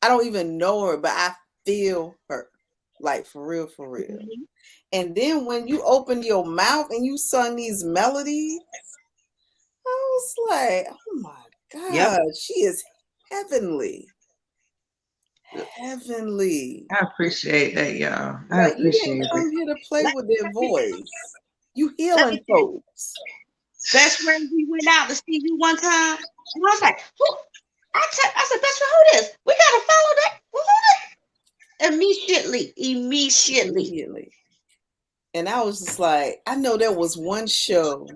I don't even know her, but I feel her. Like for real, for real. Mm-hmm. And then when you open your mouth and you sung these melodies, I was like, oh my God, she is heavenly. Heavenly. I appreciate that, y'all. Like you didn't come here to play with their voice. You healing folks. Best friend, we went out to see you one time, and I was like, who? I said, best friend, who this? We gotta follow that. Who this? Immediately. And I was just like, I know there was one show,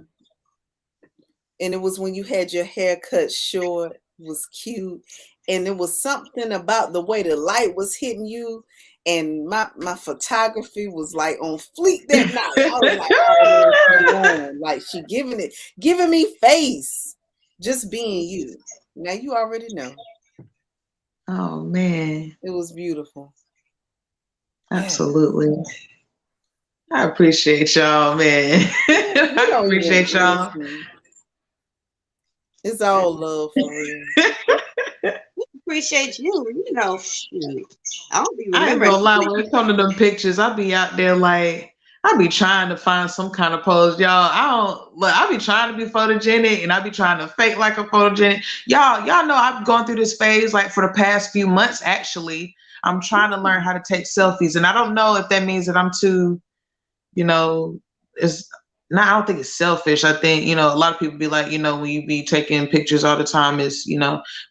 and it was when you had your hair cut short, it was cute, and it was something about the way the light was hitting you, and my photography was like on fleek that night. I was like, oh man, like she giving me face, just being you. Now you already know. Oh man, it was beautiful. Absolutely. I appreciate y'all, man. I appreciate y'all. It's all love for real. We appreciate you. You know, shoot. I don't be remembering. I ain't gonna lie, when it comes to them pictures, I be out there like, I be trying to find some kind of pose, y'all. I be trying to be photogenic and I be trying to fake like a photogenic. Y'all know I've gone through this phase like for the past few months, actually. I'm trying to learn how to take selfies. And I don't know if that means that I'm too, I don't think it's selfish. I think, a lot of people be like, when you be taking pictures all the time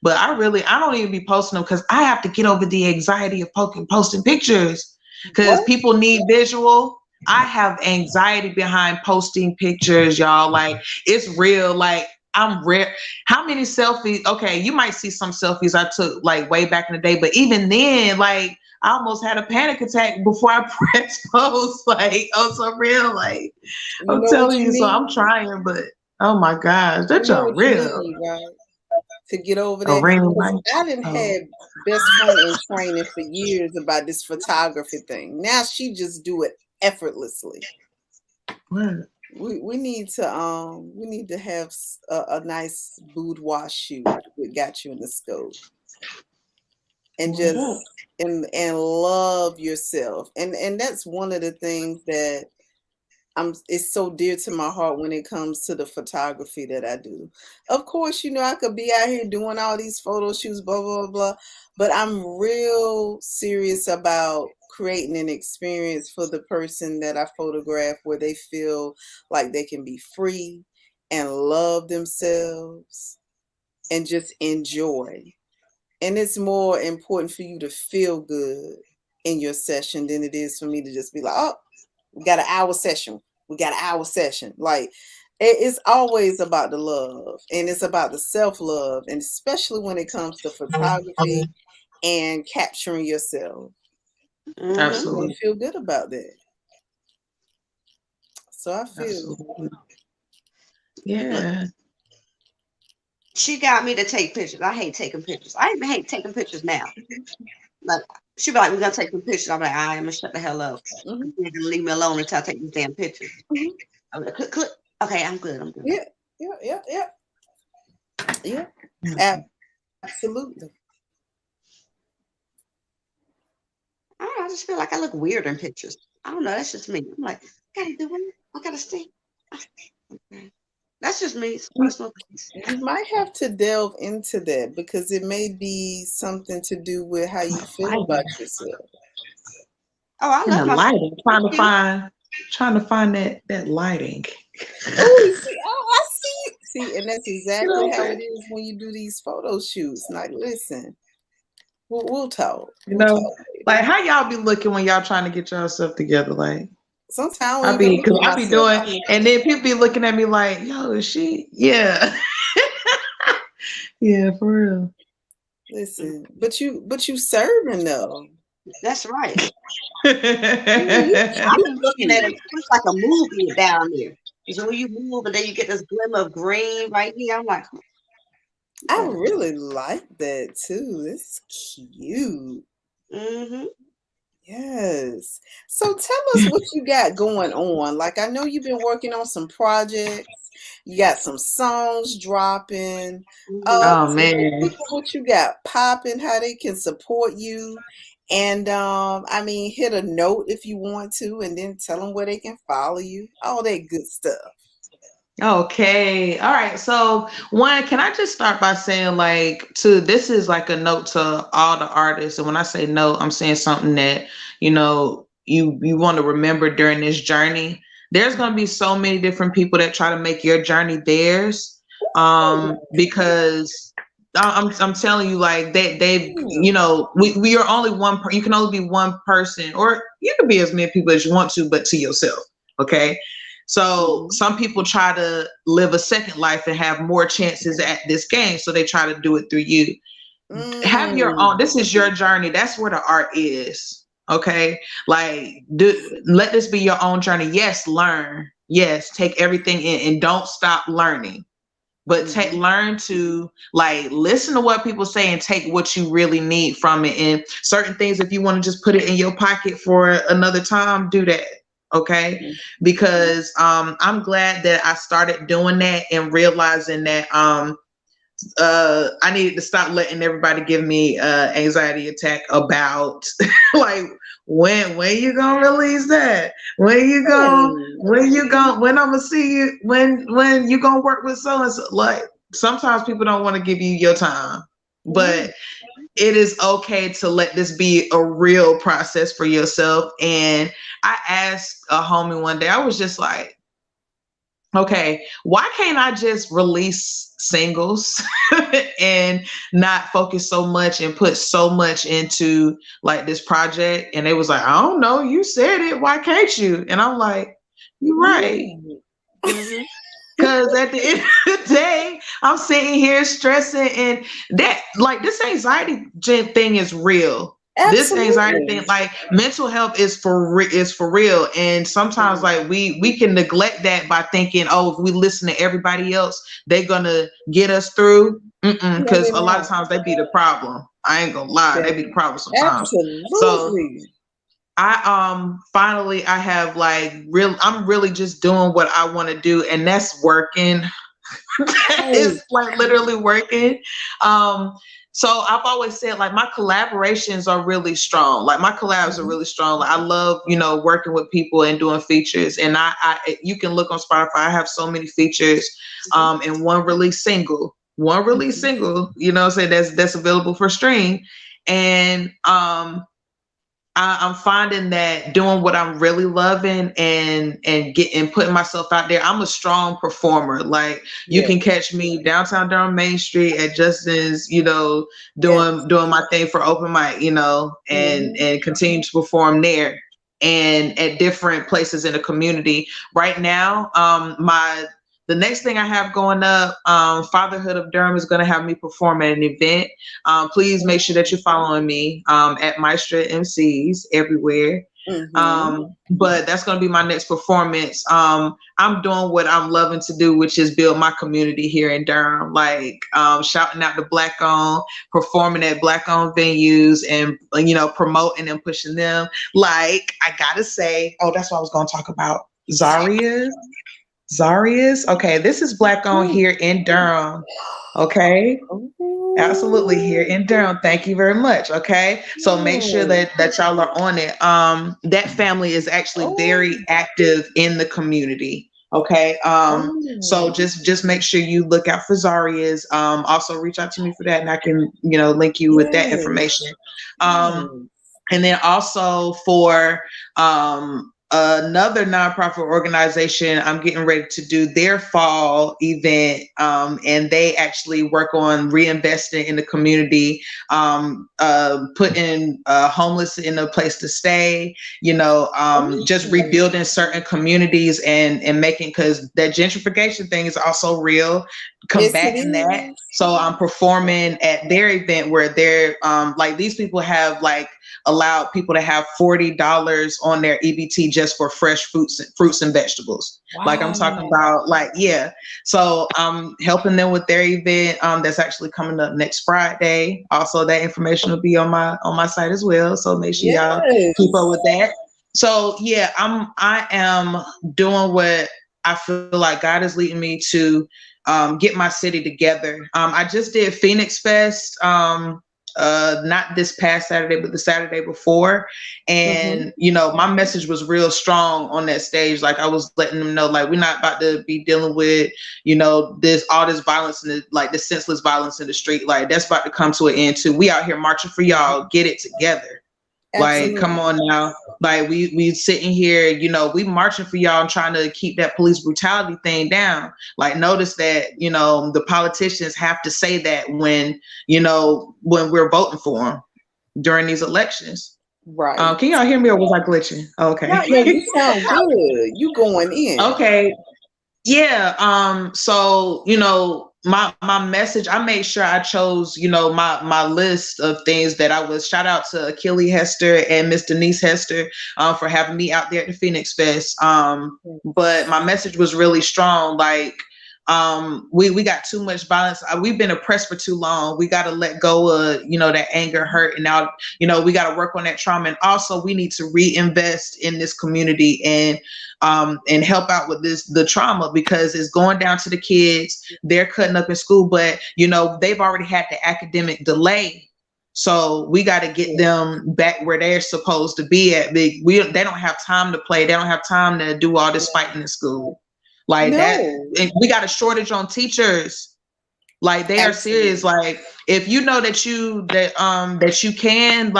but I don't even be posting them because I have to get over the anxiety of posting pictures because people need visual. I have anxiety behind posting pictures, y'all. Like, it's real. Like, I'm rare. How many selfies? Okay, you might see some selfies I took like way back in the day, but even then, like, I almost had a panic attack before I pressed post. Like, oh, so real. Like, I'm telling you, so I'm trying, but oh my gosh, that's real. Right? To get over that. I didn't have best friend in training for years about this photography thing. Now she just do it effortlessly. What? We need to have a nice boudoir shoot with Got You in the Scope. And just and love yourself. And that's one of the things that it's so dear to my heart when it comes to the photography that I do. Of course, I could be out here doing all these photo shoots, blah, blah, blah, but I'm real serious about creating an experience for the person that I photograph where they feel like they can be free and love themselves and just enjoy. And it's more important for you to feel good in your session than it is for me to just be like, oh, we got an hour session. We got an hour session. Like, it's always about the love, and it's about the self-love, and especially when it comes to photography and capturing yourself. Mhm. Absolutely. You feel good about that. So I feel Absolutely. Yeah. She got me to take pictures. I hate taking pictures. I even hate taking pictures now. Like she be like, "We're gonna take some pictures." I'm like, "I'm gonna shut the hell up. Mhm. You're gonna leave me alone until I take these damn pictures." Mhm. I'm like, click, click. Okay, I'm good. I'm good. Yeah. Absolutely. I don't know, I just feel like I look weird in pictures. I don't know. That's just me. I'm like, I gotta do it. I gotta stay. Okay. That's just me. It's personal things. You might have to delve into that because it may be something to do with how you feel about yourself. Oh, I And the love myself. lighting. Trying to find that lighting. Oh, see, I see. See, and that's exactly how it is when you do these photo shoots. Like, listen, we'll talk. You We'll know, talk later. like how y'all be looking when y'all trying to get yourself together? Like Sometimes I I be, even look cause at I be myself. doing, and then people be looking at me like, "Yo, is she?" Yeah, yeah, for real. Listen, but you serving though. That's right. I You be looking at it. It's like a movie down there. Because when you move and then you get this glimmer of green right here, I'm like, I really like that too. It's cute. mm-hmm. Yes. So tell us what you got going on. Like, I know you've been working on some projects. You got some songs dropping. Mm-hmm. Oh Tell man, people what you got popping, how they can support you. And I mean, hit a note if you want to, and then tell them where they can follow you. All that good stuff. okay, all right. So one, can I just start by saying like, to this is like a note to all the artists, and when I say note, I'm saying something that you want to remember during this journey. There's going to be so many different people that try to make your journey theirs, because I'm telling you, like we are only one. You can only be one person, or you can be as many people as you want to, but to yourself. Okay. So some people try to live a second life and have more chances at this game, so they try to do it through you. Have your own. This is your journey. That's where the art is. Okay, like let this be your own journey. Yes, learn. Yes, take everything in and don't stop learning. But learn to like listen to what people say and take what you really need from it. And certain things, if you want to just put it in your pocket for another time, do that. Okay, because I'm glad that I started doing that and realizing that I needed to stop letting everybody give me anxiety attack about like when you gonna release that, when I'm gonna see you, when you gonna work with so and so. Like sometimes people don't want to give you your time, but it is okay to let this be a real process for yourself. And I asked a homie one day, I was just like, okay, why can't I just release singles and not focus so much and put so much into like this project? And they was like, I don't know, you said it, why can't you? And I'm like, you're right. Because at the end of the day, I'm sitting here stressing, and that like this anxiety thing is real. Absolutely. This anxiety thing, like mental health is for real. And sometimes like we can neglect that by thinking, oh, if we listen to everybody else, they're gonna get us through. Because a lot of times they be the problem. I ain't gonna lie, they be the problem sometimes. Absolutely. So I finally I have like I'm really just doing what I want to do, and that's working. It's like literally working. So I've always said like my collaborations are really strong. Like my collabs are really strong. Like, I love, working with people and doing features. And I you can look on Spotify. I have so many features and one release single. What I'm saying, that's available for stream. And I'm finding that doing what I'm really loving and putting myself out there. I'm a strong performer. Like you can catch me downtown Durham Main Street at Justin's, doing my thing for open mic, and continue to perform there. and at different places in the community. Right now, the next thing I have going up, Fatherhood of Durham is going to have me perform at an event. Please make sure that you're following me at Maestra MCs everywhere. But that's going to be my next performance. I'm doing what I'm loving to do, which is build my community here in Durham, like shouting out the Black owned, performing at Black owned venues, and promoting and pushing them. Like, I gotta say, that's what I was going to talk about. Zaria's. Okay, this is Black owned here in Durham. Okay. Absolutely, here in Durham. Thank you very much. Okay. So make sure that y'all are on it. That family is actually very active in the community. Okay. So just make sure you look out for Zaria's. Also reach out to me for that, and I can, link you with that information. And then also for another nonprofit organization, I'm getting ready to do their fall event, and they actually work on reinvesting in the community, putting homeless in a place to stay, just rebuilding certain communities and making, because that gentrification thing is also real, combating that. So I'm performing at their event where they're like, these people have like allowed people to have $40 on their EBT just for fresh fruits and vegetables. Wow. Like I'm talking about, so I'm helping them with their event that's actually coming up next Friday. Also, that information will be on my site as well. So make sure y'all keep up with that. So I am doing what I feel like God is leading me to get my city together. I just did Phoenix Fest. Not this past Saturday, but the Saturday before. And, my message was real strong on that stage. Like, I was letting them know, like, we're not about to be dealing with, all this violence and the senseless violence in the street. Like, that's about to come to an end too. We out here marching for y'all. Get it together. Absolutely. Like, come on now. Like, we sitting here, we marching for y'all and trying to keep that police brutality thing down. Like, notice that, the politicians have to say that when we're voting for them during these elections. Right. Can y'all hear me, or was I glitching? Okay. No, you sound good. You going in. Okay. Yeah. So, my message, I made sure I chose, my list of things that I was. Shout out to Achille Hester and Miss Denise Hester for having me out there at the Phoenix Fest. But my message was really strong. Like, we got too much violence. We've been oppressed for too long. We got to let go of, that anger, hurt. And now, we got to work on that trauma. And also we need to reinvest in this community and help out with the trauma, because it's going down to the kids. They're cutting up in school, but, they've already had the academic delay. So we got to get them back where they're supposed to be at. They don't have time to play. They don't have time to do all this fighting in school. Like that, we got a shortage on teachers. Like, they are serious. Like, if you know that you can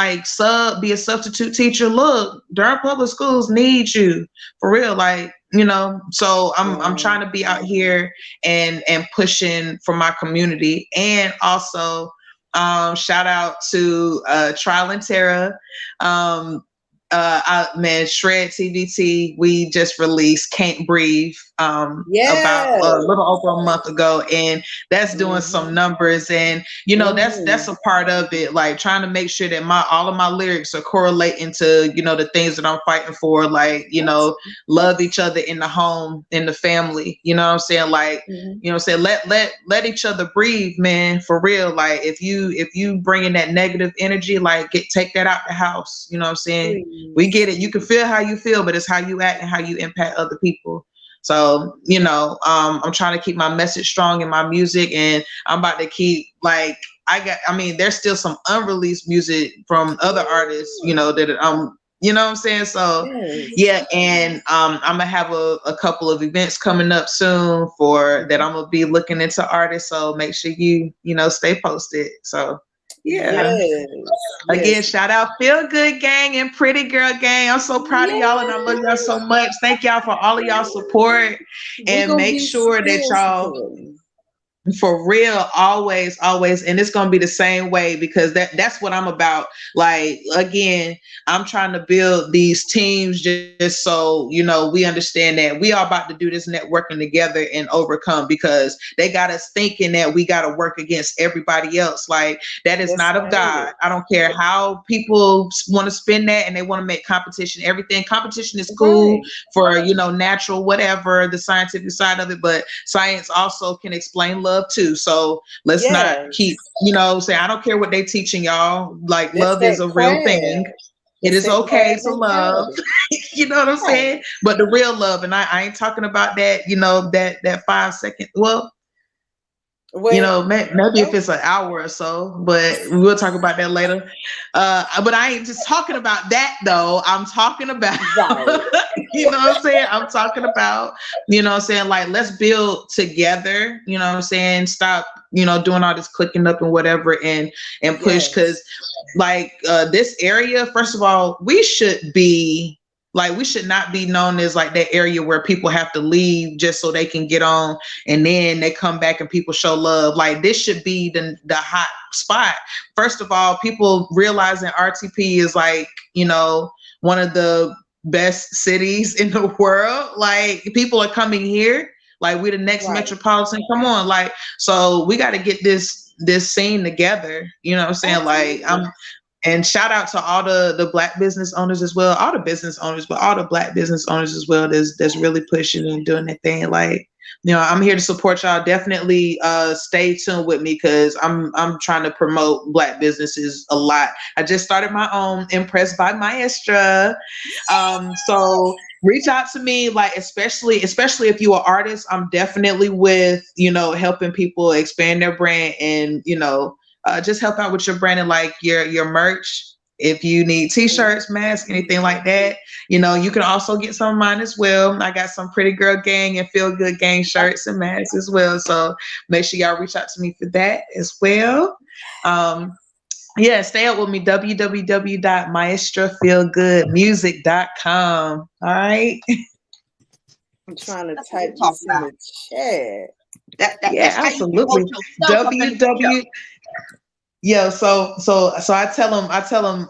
be a substitute teacher, look, Durham Public Schools need you for real. Like, so I'm trying to be out here and pushing for my community. And also shout out to Trial and Terror. Shred TVT, we just released Can't Breathe about a little over a month ago, and that's doing some numbers. And that's a part of it, like trying to make sure that all of my lyrics are correlating to the things that I'm fighting for, like love each other in the home, in the family, what I'm saying, like let each other breathe, man, for real. Like, if you bring in that negative energy, like take that out the house, what I'm saying. We get it. You can feel how you feel, but it's how you act and how you impact other people. So, I'm trying to keep my message strong in my music, and I'm about to keep there's still some unreleased music from other artists, that what I'm saying? So and I'm gonna have a couple of events coming up soon that I'm gonna be looking into artists. So make sure you stay posted. So again, shout out Feel Good Gang and Pretty Girl Gang. I'm so proud of y'all, and I love y'all so much. Thank y'all for all of y'all support, and make sure that y'all For real, always, always. And it's gonna be the same way because that's what I'm about. Like again, I'm trying to build these teams just so we understand that we are about to do this networking together and overcome, because they got us thinking that we gotta work against everybody else. Like that is not of God. I don't care how people want to spin that and they want to make competition everything. Competition is cool for natural whatever, the scientific side of it, but science also can explain love too. So let's not keep saying I don't care what they teaching y'all. Like love is a real thing. It is okay to love. You know what I'm saying? But the real love, and I ain't talking about that, that 5 second. Well, maybe if it's an hour or so, but we'll talk about that later. But I ain't just talking about that though. I'm talking about, you know what I'm saying? I'm talking about, like let's build together, you know what I'm saying? Stop, doing all this clicking up and whatever and push. Cause like this area, first of all, we should not be known as like that area where people have to leave just so they can get on and then they come back and people show love. Like this should be the hot spot. First of all, people realizing RTP is like, one of the best cities in the world. Like people are coming here. Like we're the next metropolitan. Come on. Like, so we got to get this scene together. You know what I'm saying? Like and shout out to all the Black business owners as well, all the business owners, but all the Black business owners as well that's really pushing and doing their thing. Like, I'm here to support y'all. Definitely stay tuned with me because I'm trying to promote Black businesses a lot. I just started my own, Impressed by Maestra. So reach out to me, like especially if you're an artist. I'm definitely with helping people expand their brand and just help out with your brand and like your merch. If you need t-shirts, masks, anything like that, you can also get some of mine as well. I got some Pretty Girl Gang and Feel Good Gang shirts and masks as well. So make sure y'all reach out to me for that as well. Stay up with me, www.maestrafeelgoodmusic.com. All right. I'm trying to type this in the chat. That's absolutely. So I tell them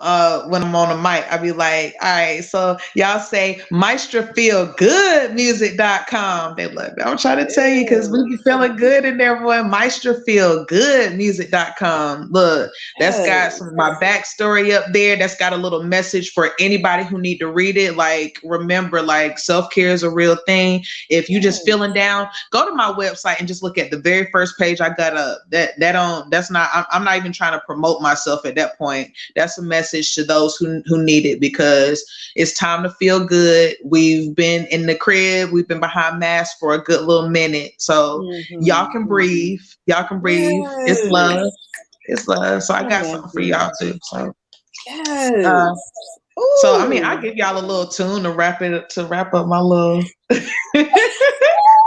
when I'm on the mic, I be like, all right, so y'all say maestrafeelgoodmusic.com. They love it. I'm trying to tell you because we be feeling good in there, boy. maestrafeelgoodmusic.com. Look, that's got some of my backstory up there. That's got a little message for anybody who need to read it. Like, remember, like self-care is a real thing. If you just feeling down, go to my website and just look at the very first page I got up. I'm not even trying to promote myself at that point. That's a message to those who need it, because it's time to feel good. We've been in the crib, we've been behind masks for a good little minute. So y'all can breathe. Y'all can breathe. It's love. It's love. So I got something for y'all too. So so I mean, I give y'all a little tune to wrap up my little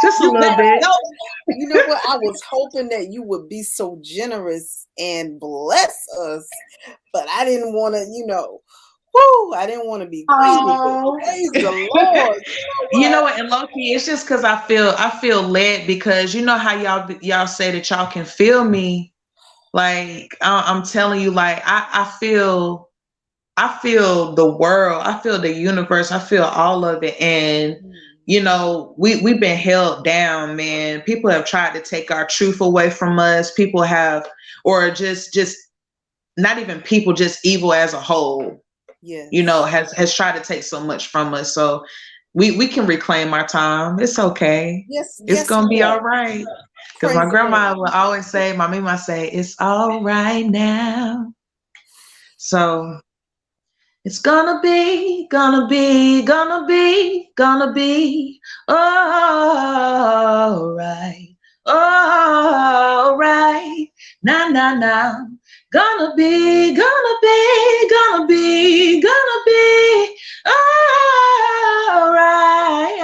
just a little bit. You know what? I was hoping that you would be so generous and bless us, but I didn't want to, I didn't want to be greedy. Praise the Lord. You know what? And low-key, it's just because I feel led, because you know how y'all say that y'all can feel me. Like I'm telling you, like I feel the world, I feel the universe, I feel all of it. And we've been held down, man. People have tried to take our truth away from us. People have, or just not even people, just evil as a whole, has tried to take so much from us. So we can reclaim our time. It's okay. It's gonna be all right. Because my grandma would always say, my mama say, it's all right now. So it's gonna be all right. All right. Now. Gonna be all right.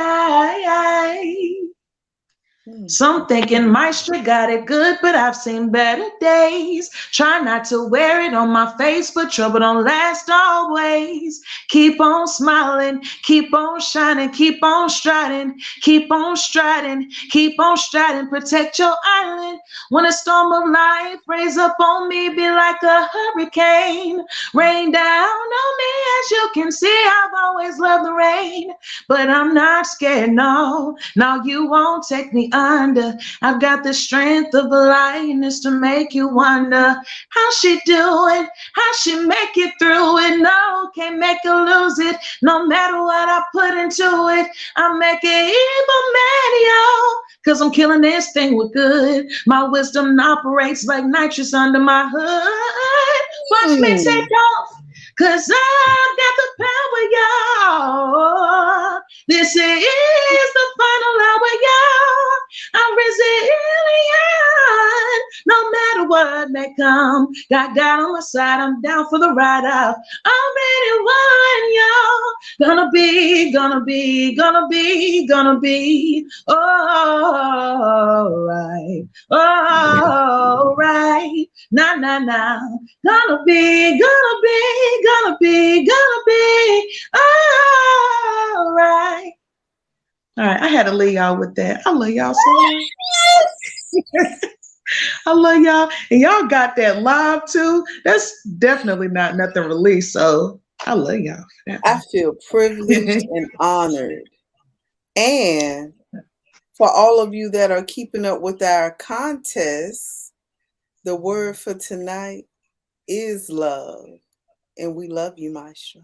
Some thinking Maestra got it good, but I've seen better days. Try not to wear it on my face, but trouble don't last always. Keep on smiling, keep on shining, keep on striding, keep on striding, keep on striding. Protect your island. When a storm of life raise up on me, be like a hurricane. Rain down on me, as you can see, I've always loved the rain. But I'm not scared, no, no, you won't take me under. I've got the strength of a lioness to make you wonder how she do it, how she make it through it. No, can't make her lose it. No matter what I put into it, I make it even better, cause I'm killing this thing with good. My wisdom operates like nitrous under my hood. Watch me take off, cause I've got the power, y'all. This is the final hour, y'all. I'm resilient, no matter what may come. Got God on my side, I'm down for the ride out. Already won, y'all. Gonna be, gonna be, gonna be, gonna be all right, all right. Nah, nah, nah. Gonna be, gonna be, gonna be, gonna be all right. All right, I had to leave y'all with that. I love y'all so much. I love y'all. And y'all got that live too. That's definitely not nothing released. So I love y'all for that. I feel privileged and honored. And for all of you that are keeping up with our contest, the word for tonight is love. And we love you, Maestra.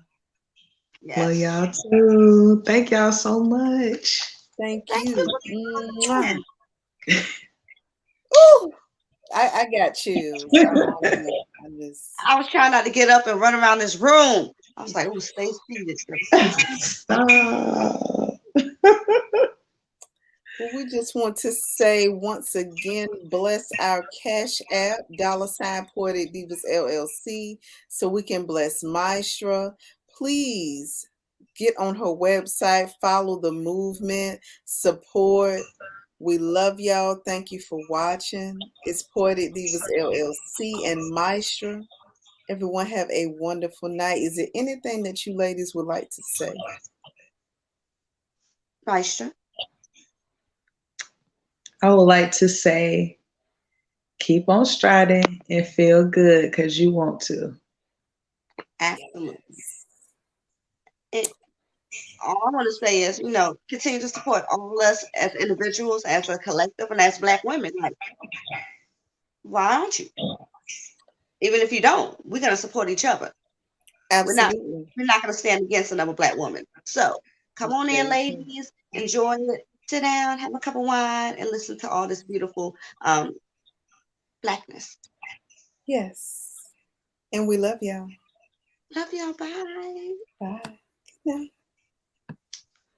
Yes. Love y'all too. Thank y'all so much. Thank Thank you. you. Mwah. Ooh, I got chills. I was trying not to get up and run around this room. I was like, "Oh, stay seated." Stop. Well, we just want to say once again, bless our Cash App, $Poetic Divas LLC, so we can bless Maestra. Please get on her website, follow the movement, support. We love y'all. Thank you for watching. It's Poetic Divas LLC and Maestra. Everyone have a wonderful night. Is there anything that you ladies would like to say? Maestra. I would like to say, keep on striding and feel good because you want to. Absolutely. All I want to say is, continue to support all of us as individuals, as a collective, and as Black women. Like, why aren't you? Even if you don't, we're gonna support each other. Absolutely. We're not gonna stand against another Black woman. So come on in, ladies, enjoy it. Sit down, have a cup of wine, and listen to all this beautiful Blackness. Yes. And we love y'all. Love y'all. Bye. Bye. Good night.